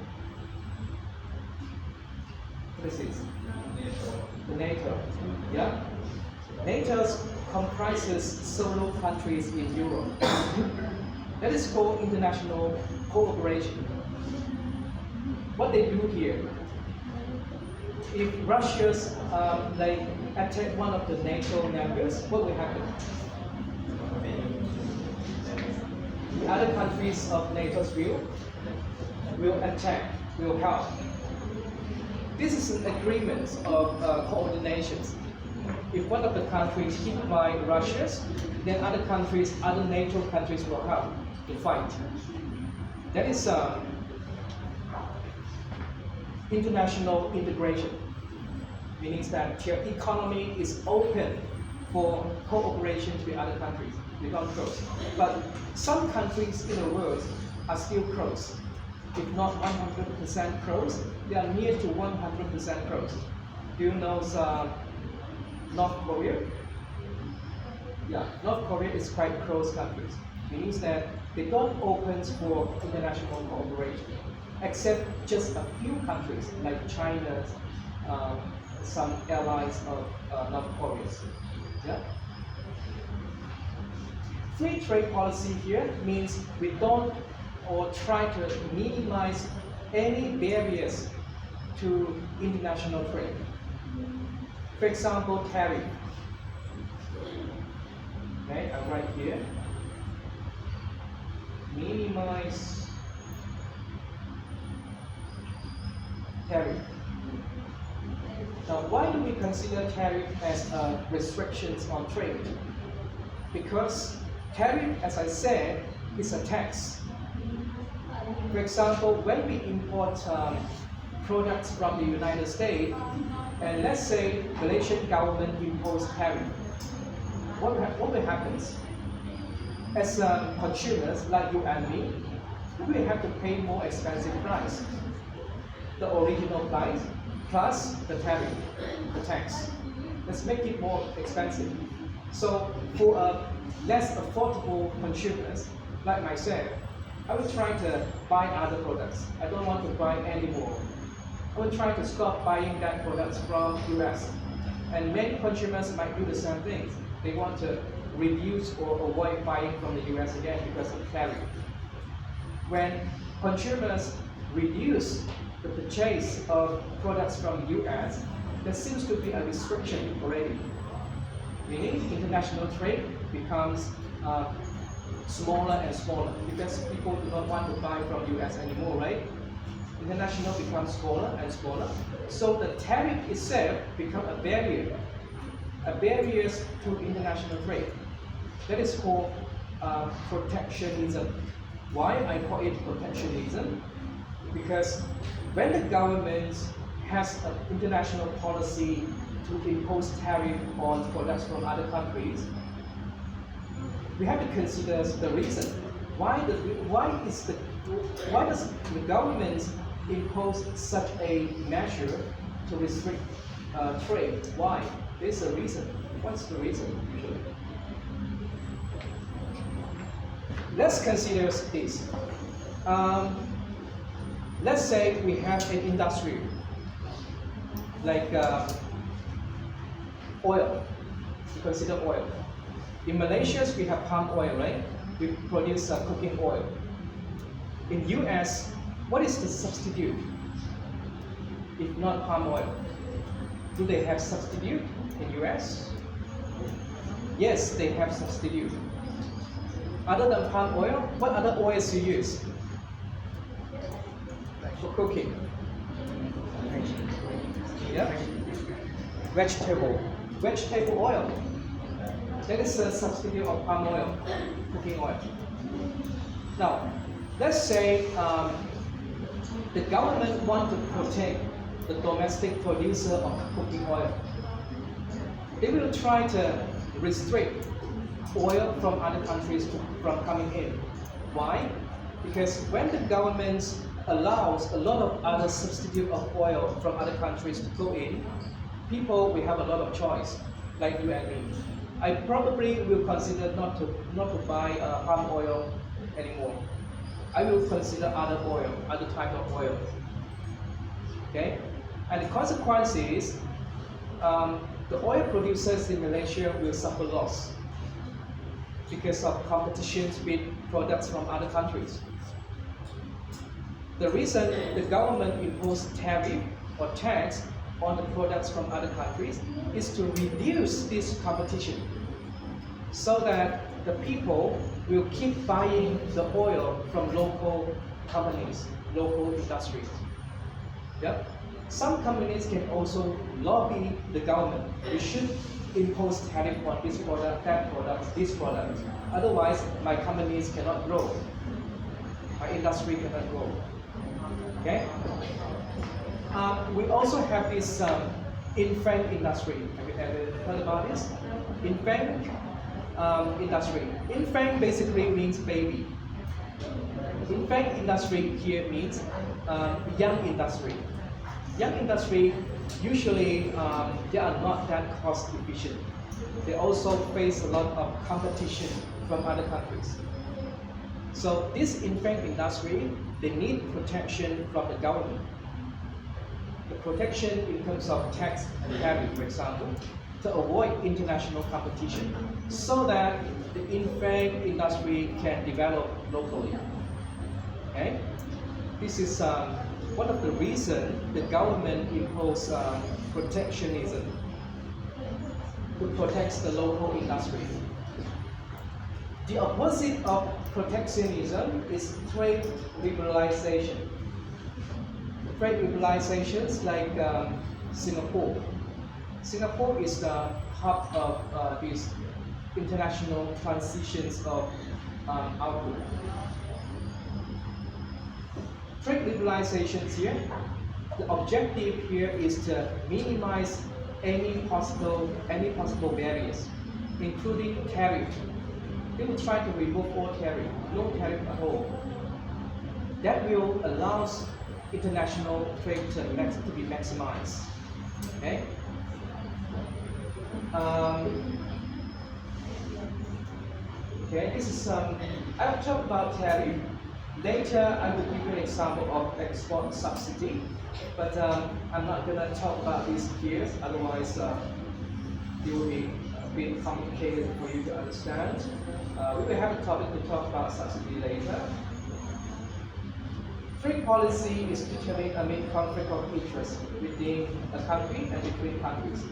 what is this? The NATO. Yeah? NATO comprises several countries in Europe. That is called international cooperation. What they do here, if Russia's attack one of the NATO members, what will happen? The other countries of NATO will attack, will help. This is an agreement of coordination. If one of the countries hit by Russia, then other countries, other NATO countries will help to fight. That is international integration, meaning that your economy is open for cooperation with other countries. They don't close. But some countries in the world are still closed. If not 100% closed, they are near to 100% closed. Do you know North Korea? Yeah, North Korea is quite closed countries. Meaning that they don't open for international cooperation, except just a few countries like China, some allies of North Korea. Yeah? Free trade policy here means we don't or try to minimize any barriers to international trade. For example, tariff. Okay, I write here. Minimize tariff. Now, why do we consider tariff as restrictions on trade? Because tariff, as I said, is a tax. For example, when we import products from the United States, and let's say Malaysian government impose tariff, what will happen? As consumers like you and me, we have to pay more expensive price. The original price plus the tariff, the tax. Let's make it more expensive. So for less affordable consumers like myself, I will try to buy other products. I don't want to buy anymore. I will try to stop buying that products from US. And many consumers might do the same thing. They want to reduce or avoid buying from the US again because of tariff. When consumers reduce the purchase of products from US, there seems to be a restriction already. Meaning international trade becomes smaller and smaller because people do not want to buy from US anymore, right? International becomes smaller and smaller. So the tariff itself becomes a barrier to international trade. That is called protectionism. Why I call it protectionism? Because when the government has an international policy to impose tariff on products from other countries, we have to consider the reason. why does the government impose such a measure to restrict trade? Why? There's a reason. What's the reason usually? Let's consider this. Let's say we have an industry like oil. We consider oil. In Malaysia, we have palm oil, right? We produce cooking oil. In US, what is the substitute if not palm oil? Do they have substitute in US? Yes, they have substitute. Other than palm oil, what other oils you use for cooking? Yeah, vegetable oil. That is a substitute of palm oil, cooking oil. Now, let's say the government want to protect the domestic producer of cooking oil. They will try to restrict oil from other countries from coming in. Why? Because when the government allows a lot of other substitute of oil from other countries to go in, people will have a lot of choice, like you and me. I probably will consider not to buy palm oil anymore. I will consider other oil, other type of oil. Okay, and the consequence is the oil producers in Malaysia will suffer loss because of competition with products from other countries. The reason the government imposed tariff or tax on the products from other countries is to reduce this competition so that the people will keep buying the oil from local companies, local industries. Yep. Some companies can also lobby the government. We should impose tariff on this product, that product, this product. Otherwise, my companies cannot grow. My industry cannot grow. Okay. We also have this infant industry. Have you ever heard about this? Infant industry. Infant basically means baby. Infant industry here means young industry. Young industry usually they are not that cost efficient. They also face a lot of competition from other countries. So this infant industry, they need protection from the government. The protection in terms of tax and tariff, for example, to avoid international competition, so that the infant industry can develop locally. Okay, this is one of the reasons the government imposed protectionism to protect the local industry. The opposite of protectionism is trade liberalization. Trade liberalizations like Singapore. Singapore is the hub of these international transitions of output. Trade liberalizations here, the objective here is to minimize any possible barriers, including tariff. They will try to remove all tariff, no tariff at all. That will allow international trade to be maximized. Okay. Okay. This is I'll talk about tariff. Later, I will give you an example of export subsidy, but I'm not going to talk about this here. Otherwise, it will be a bit complicated for you to understand. We will have a topic to talk about subsidy later. Trade policy is determined amid conflict of interest within a country and between countries.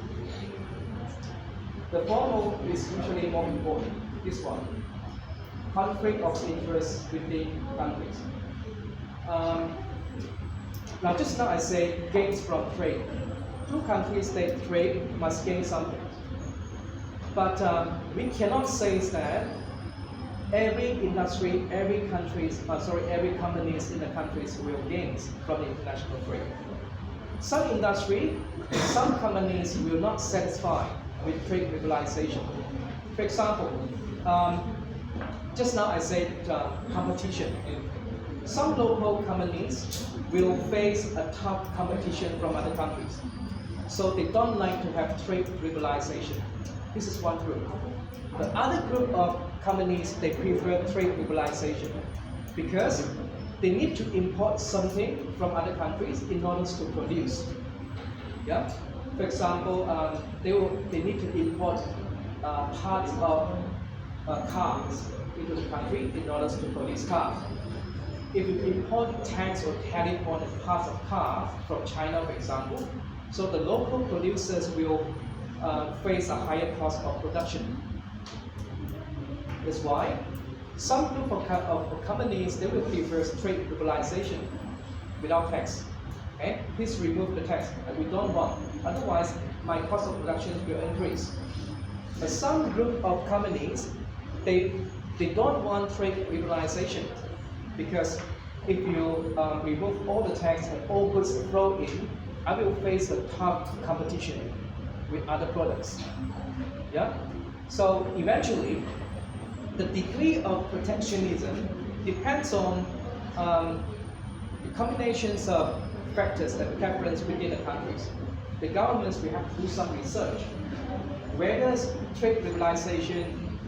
The former is usually more important. This one. Conflict of interest within countries. Now, just now I said gains from trade. Two countries that trade must gain something. But we cannot say that every industry, every companies in the countries will gain from the international trade. Some industry, some companies will not satisfy with trade liberalization. For example, Just now I said competition. Some local companies will face a tough competition from other countries. So they don't like to have trade liberalization. This is one group. The other group of companies, they prefer trade liberalization because they need to import something from other countries in order to produce. Yeah? For example, they need to import parts of cars into the country in order to produce cars. If you import tanks or tariff on the parts of cars from China, for example, so the local producers will face a higher cost of production. That's why some group of companies, they will prefer trade liberalization without tax. Okay? Please remove the tax that we don't want. Otherwise, my cost of production will increase. But some group of companies, they don't want trade liberalization because if you remove all the tax and all goods flow in, I will face a tough competition with other products. Yeah. So eventually, the degree of protectionism depends on the combinations of factors that preference within the countries. The governments will have to do some research. Whether trade liberalization,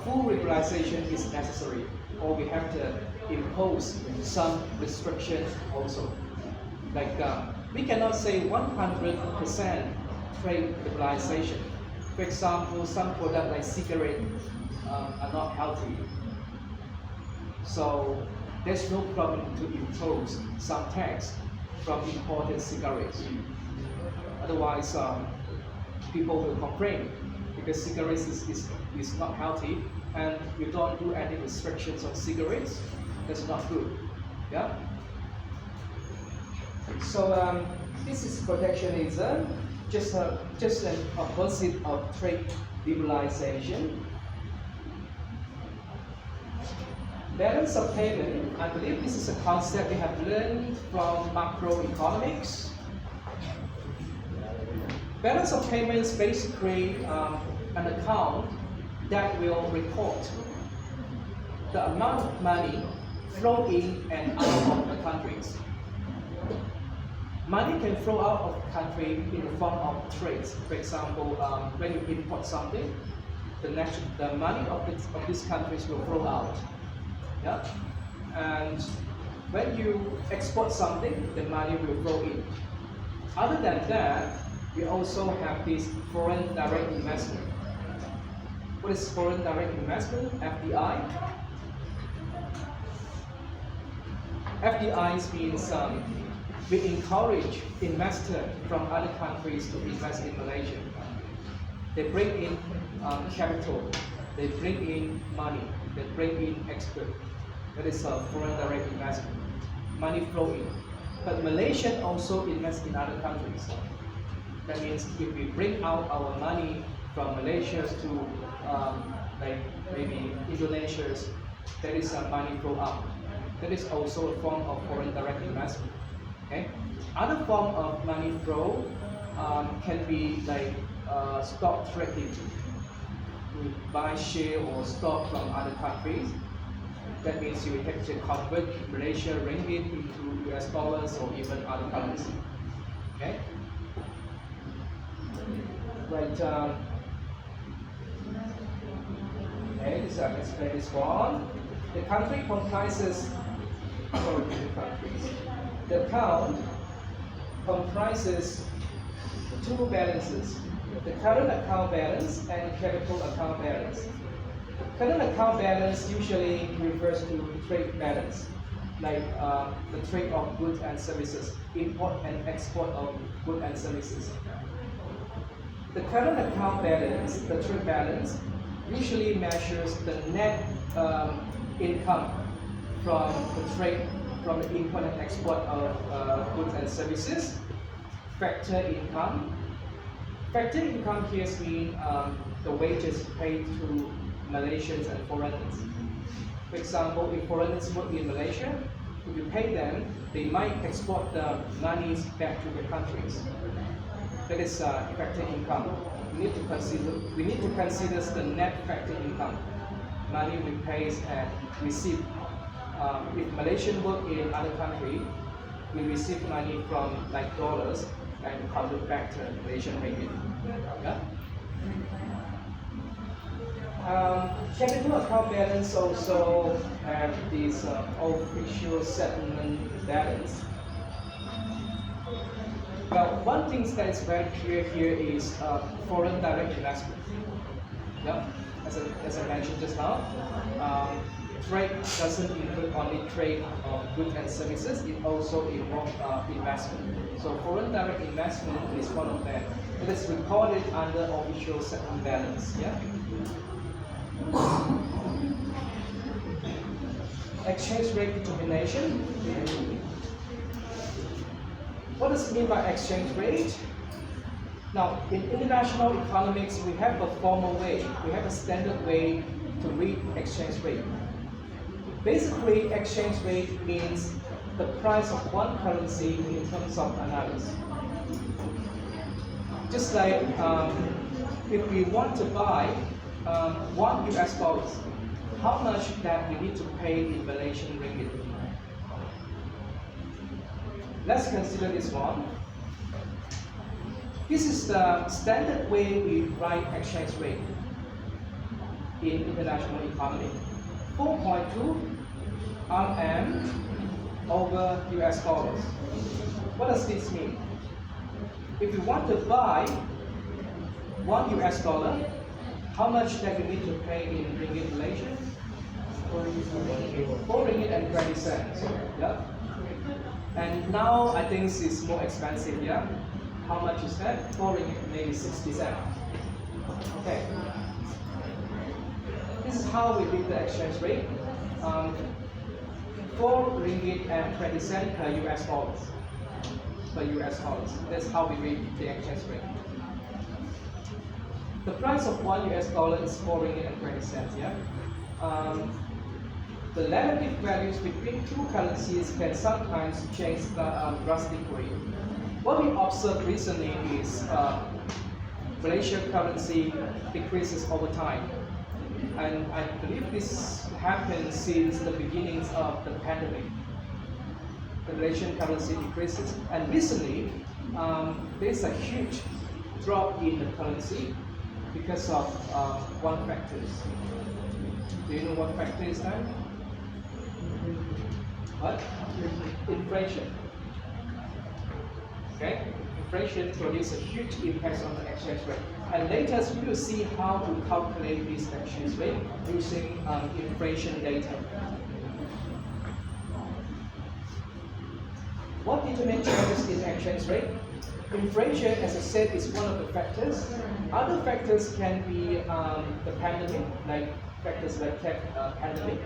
full liberalization is necessary, or we have to impose some restrictions also. Like we cannot say 100% trade liberalization. For example, some products like cigarettes are not healthy. So there's no problem to impose some tax from imported cigarettes. Otherwise, people will complain because cigarettes is not healthy, and you don't do any restrictions on cigarettes. That's not good. Yeah. So this is protectionism, just an opposite of trade liberalization. Balance of payment, I believe this is a concept we have learned from macroeconomics. Balance of payment is basically an account that will record the amount of money flow in and out of the countries. Money can flow out of the country in the form of trades. For example, when you import something, the money of these countries will flow out. Yeah? And when you export something, the money will flow in. Other than that, we also have this foreign direct investment. What is foreign direct investment? FDI. FDI means we encourage investors from other countries to invest in Malaysia. They bring in capital, they bring in money, they bring in export. That is foreign direct investment. Money flow in. But Malaysia also invests in other countries. That means if we bring out our money from Malaysia to like maybe Indonesia, that is money flow out. That is also a form of foreign direct investment. Okay. Other form of money flow can be like stock trading. We buy share or stock from other countries. That means you have to convert Malaysia ringgit into US dollars or even other currency. Okay. Right. Okay. Let's explain this one. The country comprises. The account comprises two balances, the current account balance and capital account balance. Current account balance usually refers to trade balance, like the trade of goods and services, import and export of goods and services. The current account balance, the trade balance, usually measures the net income from the trade, from the import and export of goods and services. Factor income. Factor income here means the wages paid to Malaysians and foreigners. For example, if foreigners work in Malaysia, if you pay them, they might export the monies back to their countries. That is factor income. We need to consider the net factor income. money we pay and receive. If Malaysian work in other country, we receive money from like dollars and convert back to Malaysian ringgit. Yeah? Capital account balance also have this official settlement balance. Well, one thing that is very clear here is foreign direct investment. Yeah, as I mentioned just now, trade doesn't include only trade of goods and services; it also involves investment. So foreign direct investment is one of them. It is recorded under official settlement balance. Yeah. Exchange rate determination. What does it mean by exchange rate? Now, in international economics, we have a formal way, we have a standard way to read exchange rate. Basically, exchange rate means the price of one currency in terms of another's. Just like if we want to buy $1 US, how much that we need to pay in Malaysian ringgit? Let's consider this one. This is the standard way we write exchange rate in international economy. 4.2 RM over US dollars. What does this mean? If you want to buy $1 US, how much that you need to pay in ringgit Malaysian? 4 ringgit and 20 cents. Yeah. And now I think it's more expensive. Yeah. How much is that? 4 ringgit, maybe 60 cents. Okay. This is how we read the exchange rate. 4 ringgit and 20 cents per US dollars. Per US dollars. That's how we read the exchange rate. The price of $1 US is 4 ringgit and 20 cents. Yeah. The relative values between two currencies can sometimes change drastically. What we observed recently is Malaysian currency decreases over time. And I believe this happened since the beginnings of the pandemic. The Malaysian currency decreases. And recently, there's a huge drop in the currency because of one factor. Do you know what factor is that? What? Inflation. Okay? Inflation produces a huge impact on the exchange rate. And later we will see how to calculate this exchange rate using inflation data. What determines changes in exchange rate? Inflation, as I said, is one of the factors. Other factors can be the pandemic, like factors like pandemic.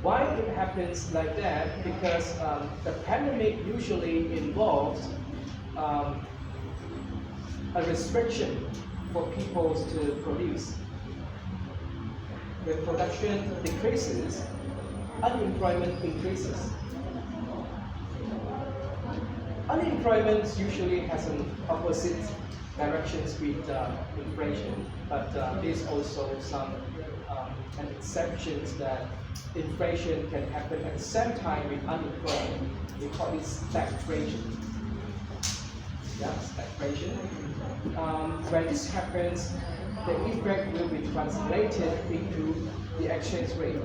Why it happens like that? Because the pandemic usually involves a restriction for people to produce. When production decreases, unemployment increases. Unemployment usually has an opposite directions with inflation, but there's also some exceptions that inflation can happen at the same time with unemployment. We call it stagflation. Yeah, stagflation. When this happens, the effect will be translated into the exchange rate.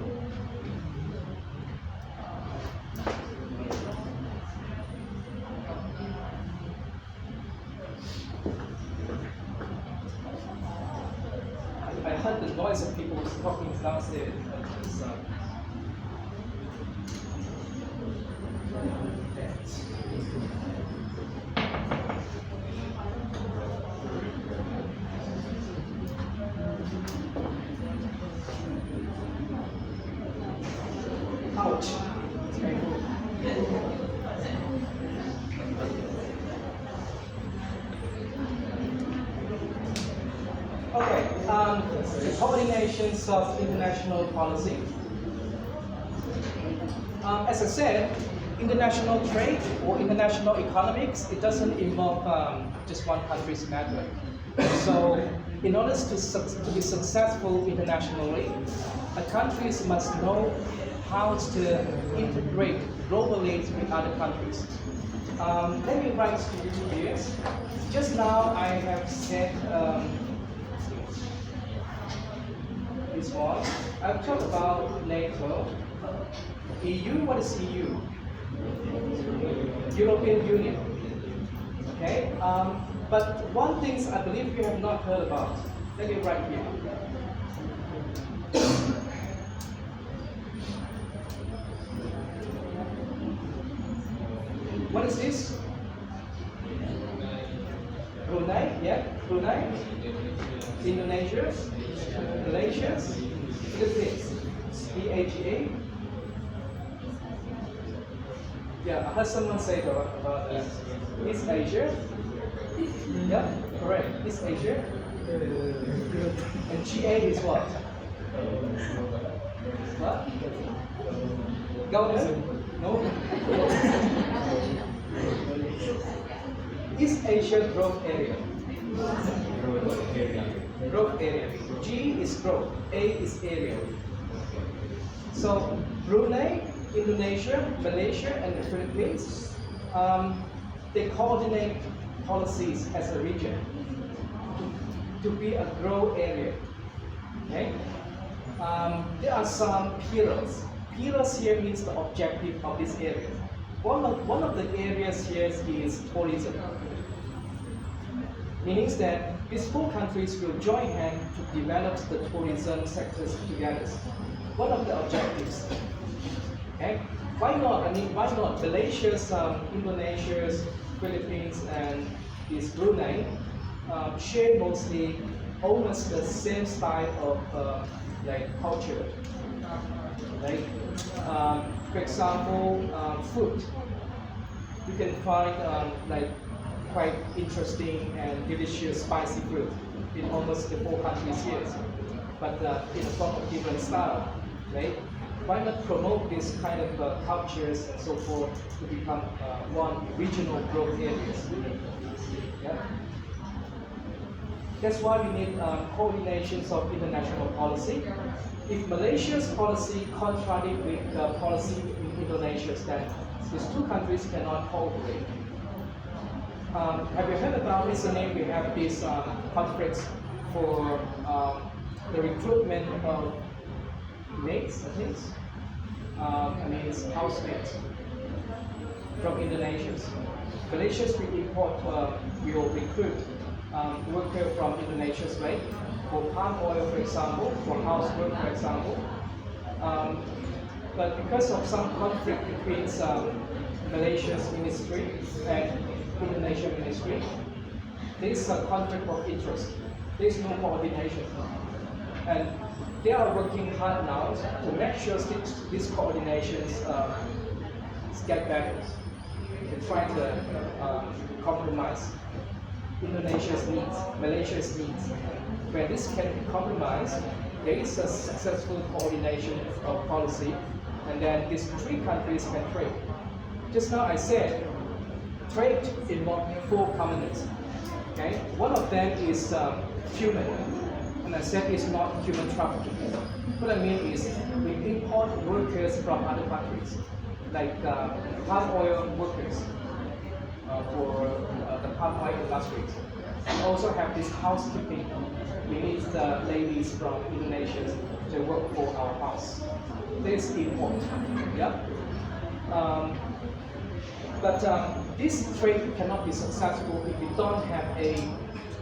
I heard the noise of people talking downstairs. Ouch. Okay, the coordinations of international policy. As I said, international trade or international economics, it doesn't involve just one country's matter. So In order to be successful internationally, a countries must know how to integrate globally with other countries. Let me write to you here. Just now I have said this one. I've talked about NATO. EU, what is EU? European Union. Okay? But one thing I believe you have not heard about. Let me write here. What is this? Brunei, yeah, Brunei, Indonesia, Malaysia, Philippines, BAGA. Yeah, I heard someone say about this. East Asia. Yeah, correct. East Asia. And GA is what? What? Government? No. East Asia growth area. Growth area. G is growth. A is area. So Brunei, Indonesia, Malaysia, and the Philippines, they coordinate policies as a region to be a growth area. Okay. There are some pillars. Pillars here means the objective of this area. One of the areas here is tourism. Meaning that these four countries will join hands to develop the tourism sectors together. One of the objectives. Okay? Why not? I mean, why not? Malaysia, Indonesia, Philippines, and this Brunei share mostly almost the same style of like culture. Like, for example, food. You can find like quite interesting and delicious spicy food in almost the four countries here, but in a form of different style, right? Why not promote this kind of cultures and so forth to become one regional growth areas? Yeah? That's why we need coordinations of international policy. If Malaysia's policy contradicts with the policy in Indonesia, then these two countries cannot cooperate. Have you heard about recently we have this conference for the recruitment of maids, I think. I mean, it's housemates from Indonesia. Malaysia will recruit workers from Indonesia, right? For palm oil, for example, for housework, for example. But because of some conflict between Malaysia's ministry and Indonesian ministry, there is a conflict of interest. There is no coordination. And they are working hard now to make sure these coordinations get better. They try to compromise Indonesia's needs, Malaysia's needs. When this can be compromised, there is a successful coordination of policy, and then these three countries can trade. Just now I said, trade involves four components. Okay, one of them is human, and I said it's not human trafficking. What I mean is we import workers from other countries, like palm oil workers for the palm oil industry. We also have this housekeeping. We need the ladies from Indonesia to work for our house. This import, yeah. But this trade cannot be successful if we don't have a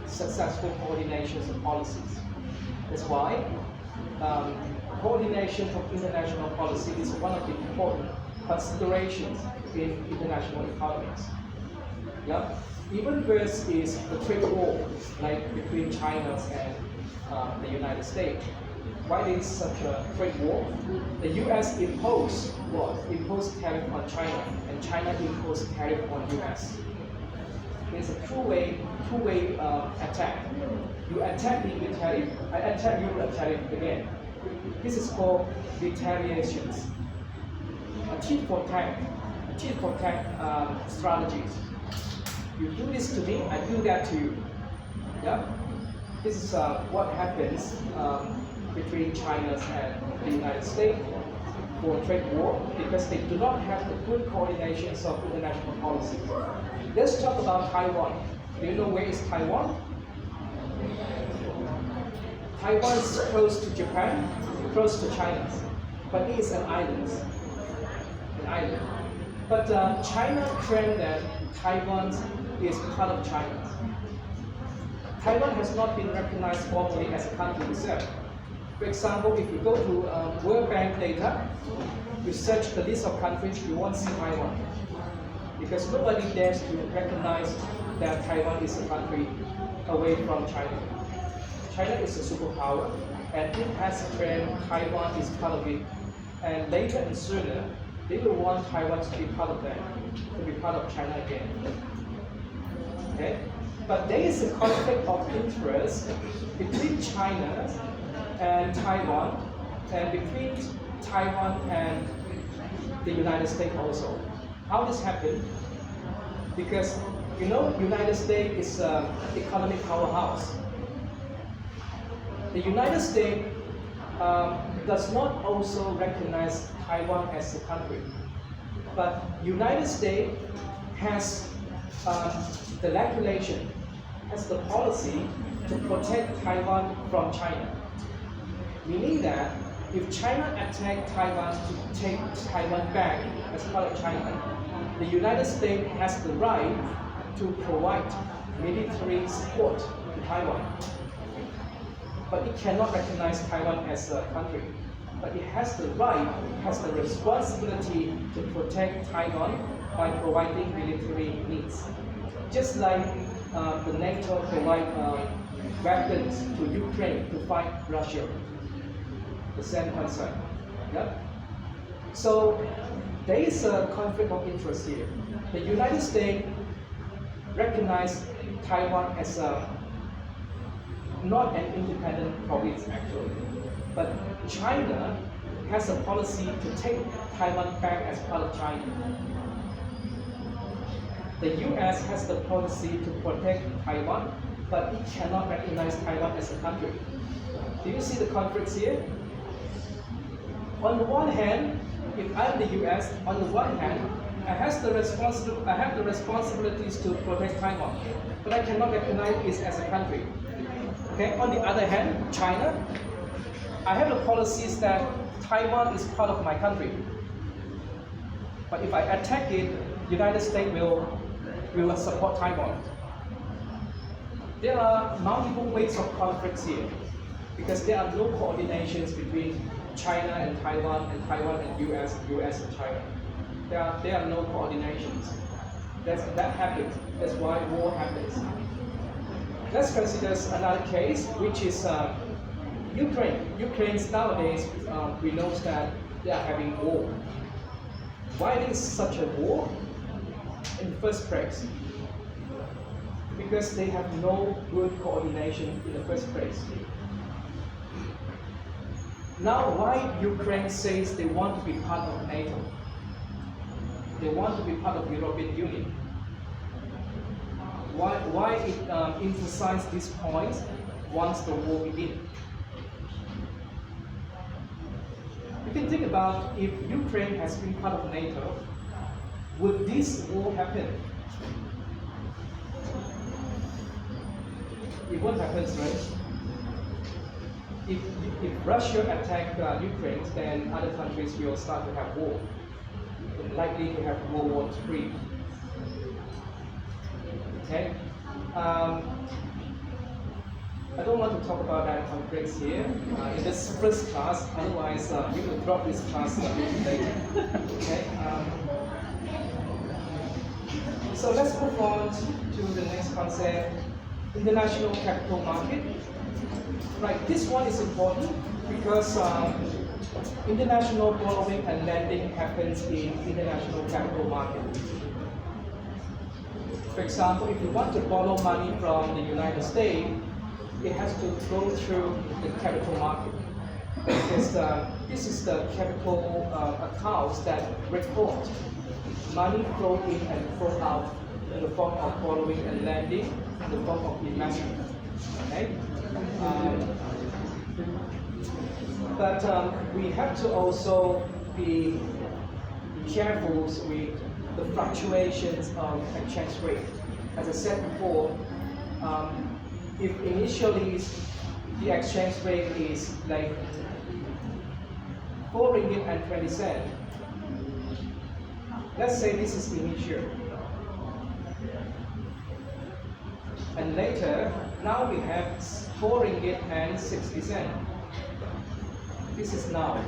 successful coordination of policies. That's why coordination of international policy is one of the important considerations in international economies. Yeah? Even worse is the trade war, like between China and the United States. Why is such a trade war? The U.S. imposed tariff on China, and China imposed tariff on U.S. It's a two-way attack. You attack me with tariff, I attack you with tariff again. This is called retaliations. A tit for tat strategies. You do this to me, I do that to you. Yeah? this is what happens between China and the United States for trade war because they do not have the good coordinations of international policy. Let's talk about Taiwan. Do you know where is Taiwan? Taiwan is close to Japan, close to China, but it is an island. An island. But China claims that Taiwan is part of China. Taiwan has not been recognized formally as a country itself. For example, if you go to World Bank data, you search the list of countries, you won't see Taiwan. Because nobody dares to recognize that Taiwan is a country away from China. China is a superpower, and it has claimed Taiwan is part of it. And later and sooner, they will want Taiwan to be part of them, to be part of China again. Okay? But there is a conflict of interest between China and Taiwan, and between Taiwan and the United States also. How this happened? Because you know, United States is an economic powerhouse. The United States does not also recognize Taiwan as a country, but United States has the regulation, has the policy to protect Taiwan from China. Meaning that if China attacked Taiwan to take Taiwan back as part of China, the United States has the right to provide military support to Taiwan. But it cannot recognize Taiwan as a country. But it has the right, has the responsibility to protect Taiwan by providing military needs. Just like the NATO provide weapons to Ukraine to fight Russia. The same concern. Yeah? So there is a conflict of interest here. The United States recognized Taiwan as not an independent province actually, but China has a policy to take Taiwan back as part of China. The US has the policy to protect Taiwan, but it cannot recognize Taiwan as a country. Do you see the conflicts here? On the one hand, if I'm the US, on the one hand, I have the responsibilities to protect Taiwan, but I cannot recognize it as a country. Okay. On the other hand, China, I have the policies that Taiwan is part of my country. But if I attack it, United States will support Taiwan. There are multiple ways of conflicts here because there are no coordinations between China and Taiwan and US and China. There are no coordinations. That happens. That's why war happens. Let's consider another case, which is Ukraine. Ukraine nowadays, we know that they are having war. Why is such a war? In the first place, because they have no good coordination in the first place. Now, why Ukraine says they want to be part of NATO? They want to be part of the European Union. Why it emphasize this point once the war begins? You can think about if Ukraine has been part of NATO, would this war happen? It won't happen, right? If Russia attacked Ukraine, then other countries will start to have war. Likely to have World War III. Okay? I don't want to talk about that conflicts here in this first class, otherwise we will drop this class later. Okay? So let's move on to the next concept, international capital market. Right, this one is important because international borrowing and lending happens in international capital market. For example, if you want to borrow money from the United States, it has to go through the capital market. Because this is the capital accounts that record money flow in and flow out in the form of borrowing and lending, in the form of investment. Okay. But we have to also be careful with the fluctuations of exchange rate. As I said before, if initially the exchange rate is like 4 ringgit and 20 cents, let's say this is initial. And later, now we have 4 ringgit and 60 cents. This is now.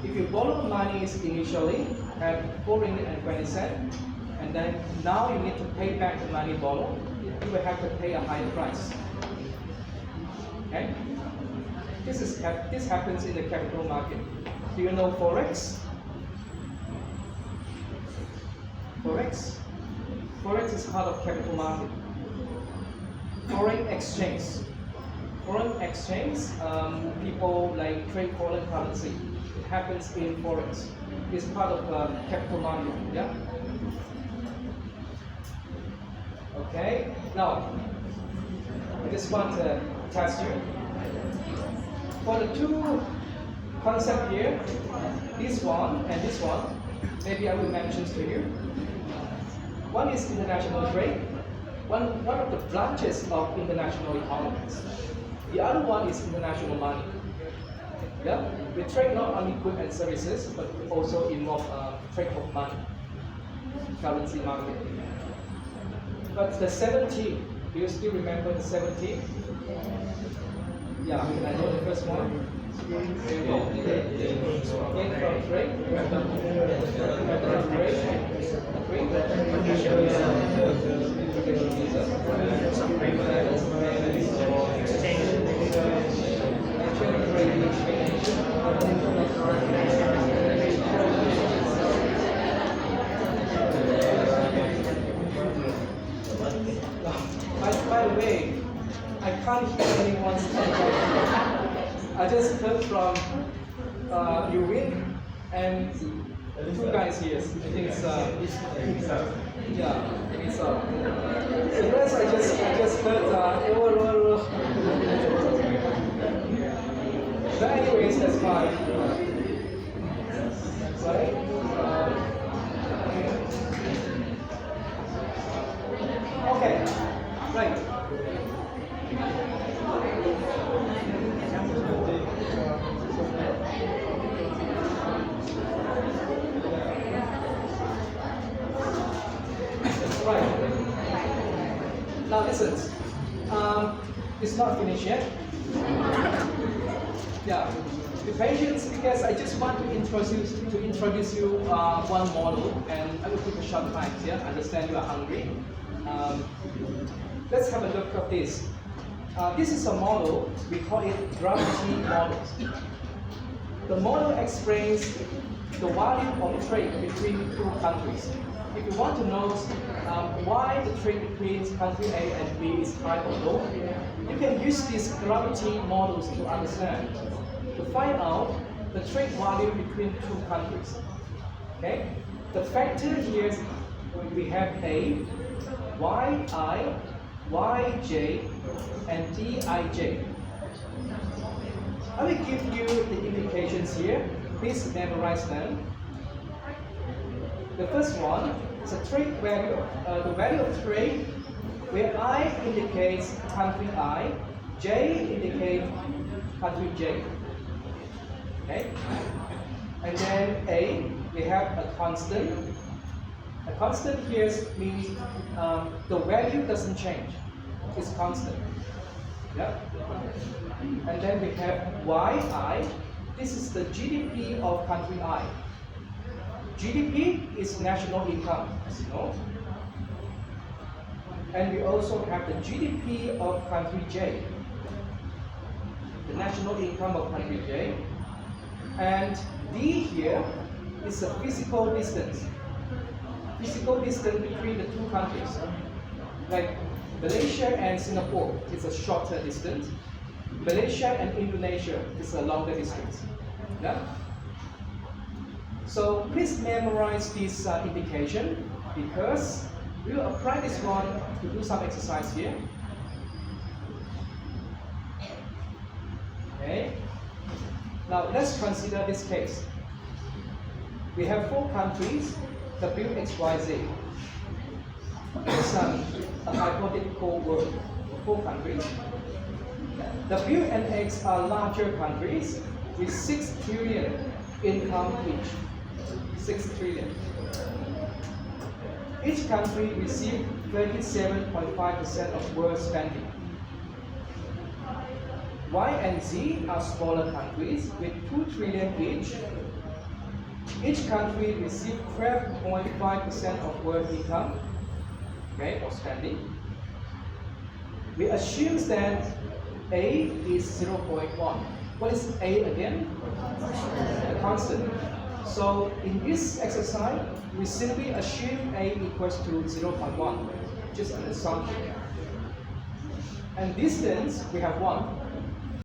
If you borrow money initially at 4 ringgit and 20 cents, and then now you need to pay back the money borrowed, you will have to pay a higher price. Okay? This happens in the capital market. Do you know Forex? Forex? Forex is part of capital market. Foreign exchange. Foreign exchange, people like trade foreign currency. It happens in Forex. It's part of capital market. Yeah. Okay. Now, I just want to test you. For the two concepts here, this one and this one, maybe I will mention to you. One is international trade, one of the branches of international economies. The other one is international money. Yeah? We trade not only goods and services, but also involve trade of money, currency market. But the 17, do you still remember the 17? Yeah, I know the first one. Gain from trade. By the way, I can't hear anyone speak. I just heard from Yuwin and two guys here. I think it's yeah, it's the rest I just heard But anyways, that's fine. Right? Okay. Right. Now listen, it's not finished yet. Yeah, be patient because I just want to introduce you one model, and I will take a short time. Yeah, understand you are hungry. Let's have a look at this. This is a model, we call it gravity model. The model explains the volume of trade between two countries. If you want to know why the trade between country A and B is high or low, you can use these gravity models to understand, to find out the trade volume between two countries. Okay? The factor here is we have A, YI, YJ, and DIJ. I will give you the indications here. Please memorize them. The first one is a trade value, the value of trade, where I indicates country I, J indicates country J. Okay? And then A, we have a constant. A constant here means the value doesn't change. It's constant. Yeah? And then we have YI. This is the GDP of country I. GDP is national income, as you know. And we also have the GDP of country J, the national income of country J. And D here is the physical distance. Physical distance between the two countries. Like Malaysia and Singapore is a shorter distance. Malaysia and Indonesia is a longer distance. Yeah? So please memorize this indication because we will apply this one to do some exercise here. Now let's consider this case. We have 4 countries, W, X, Y, Z. It's a hypothetical world, 4 countries. W and X are larger countries with 6 trillion income each. 6 trillion. Each country receives 37.5% of world spending. Y and Z are smaller countries with 2 trillion each. Each country receives 12.5% of world income, okay, or spending. We assume that A is 0.1. What is A again? A constant. So in this exercise, we simply assume A equals to 0.1, just an assumption. And distance, we have 1.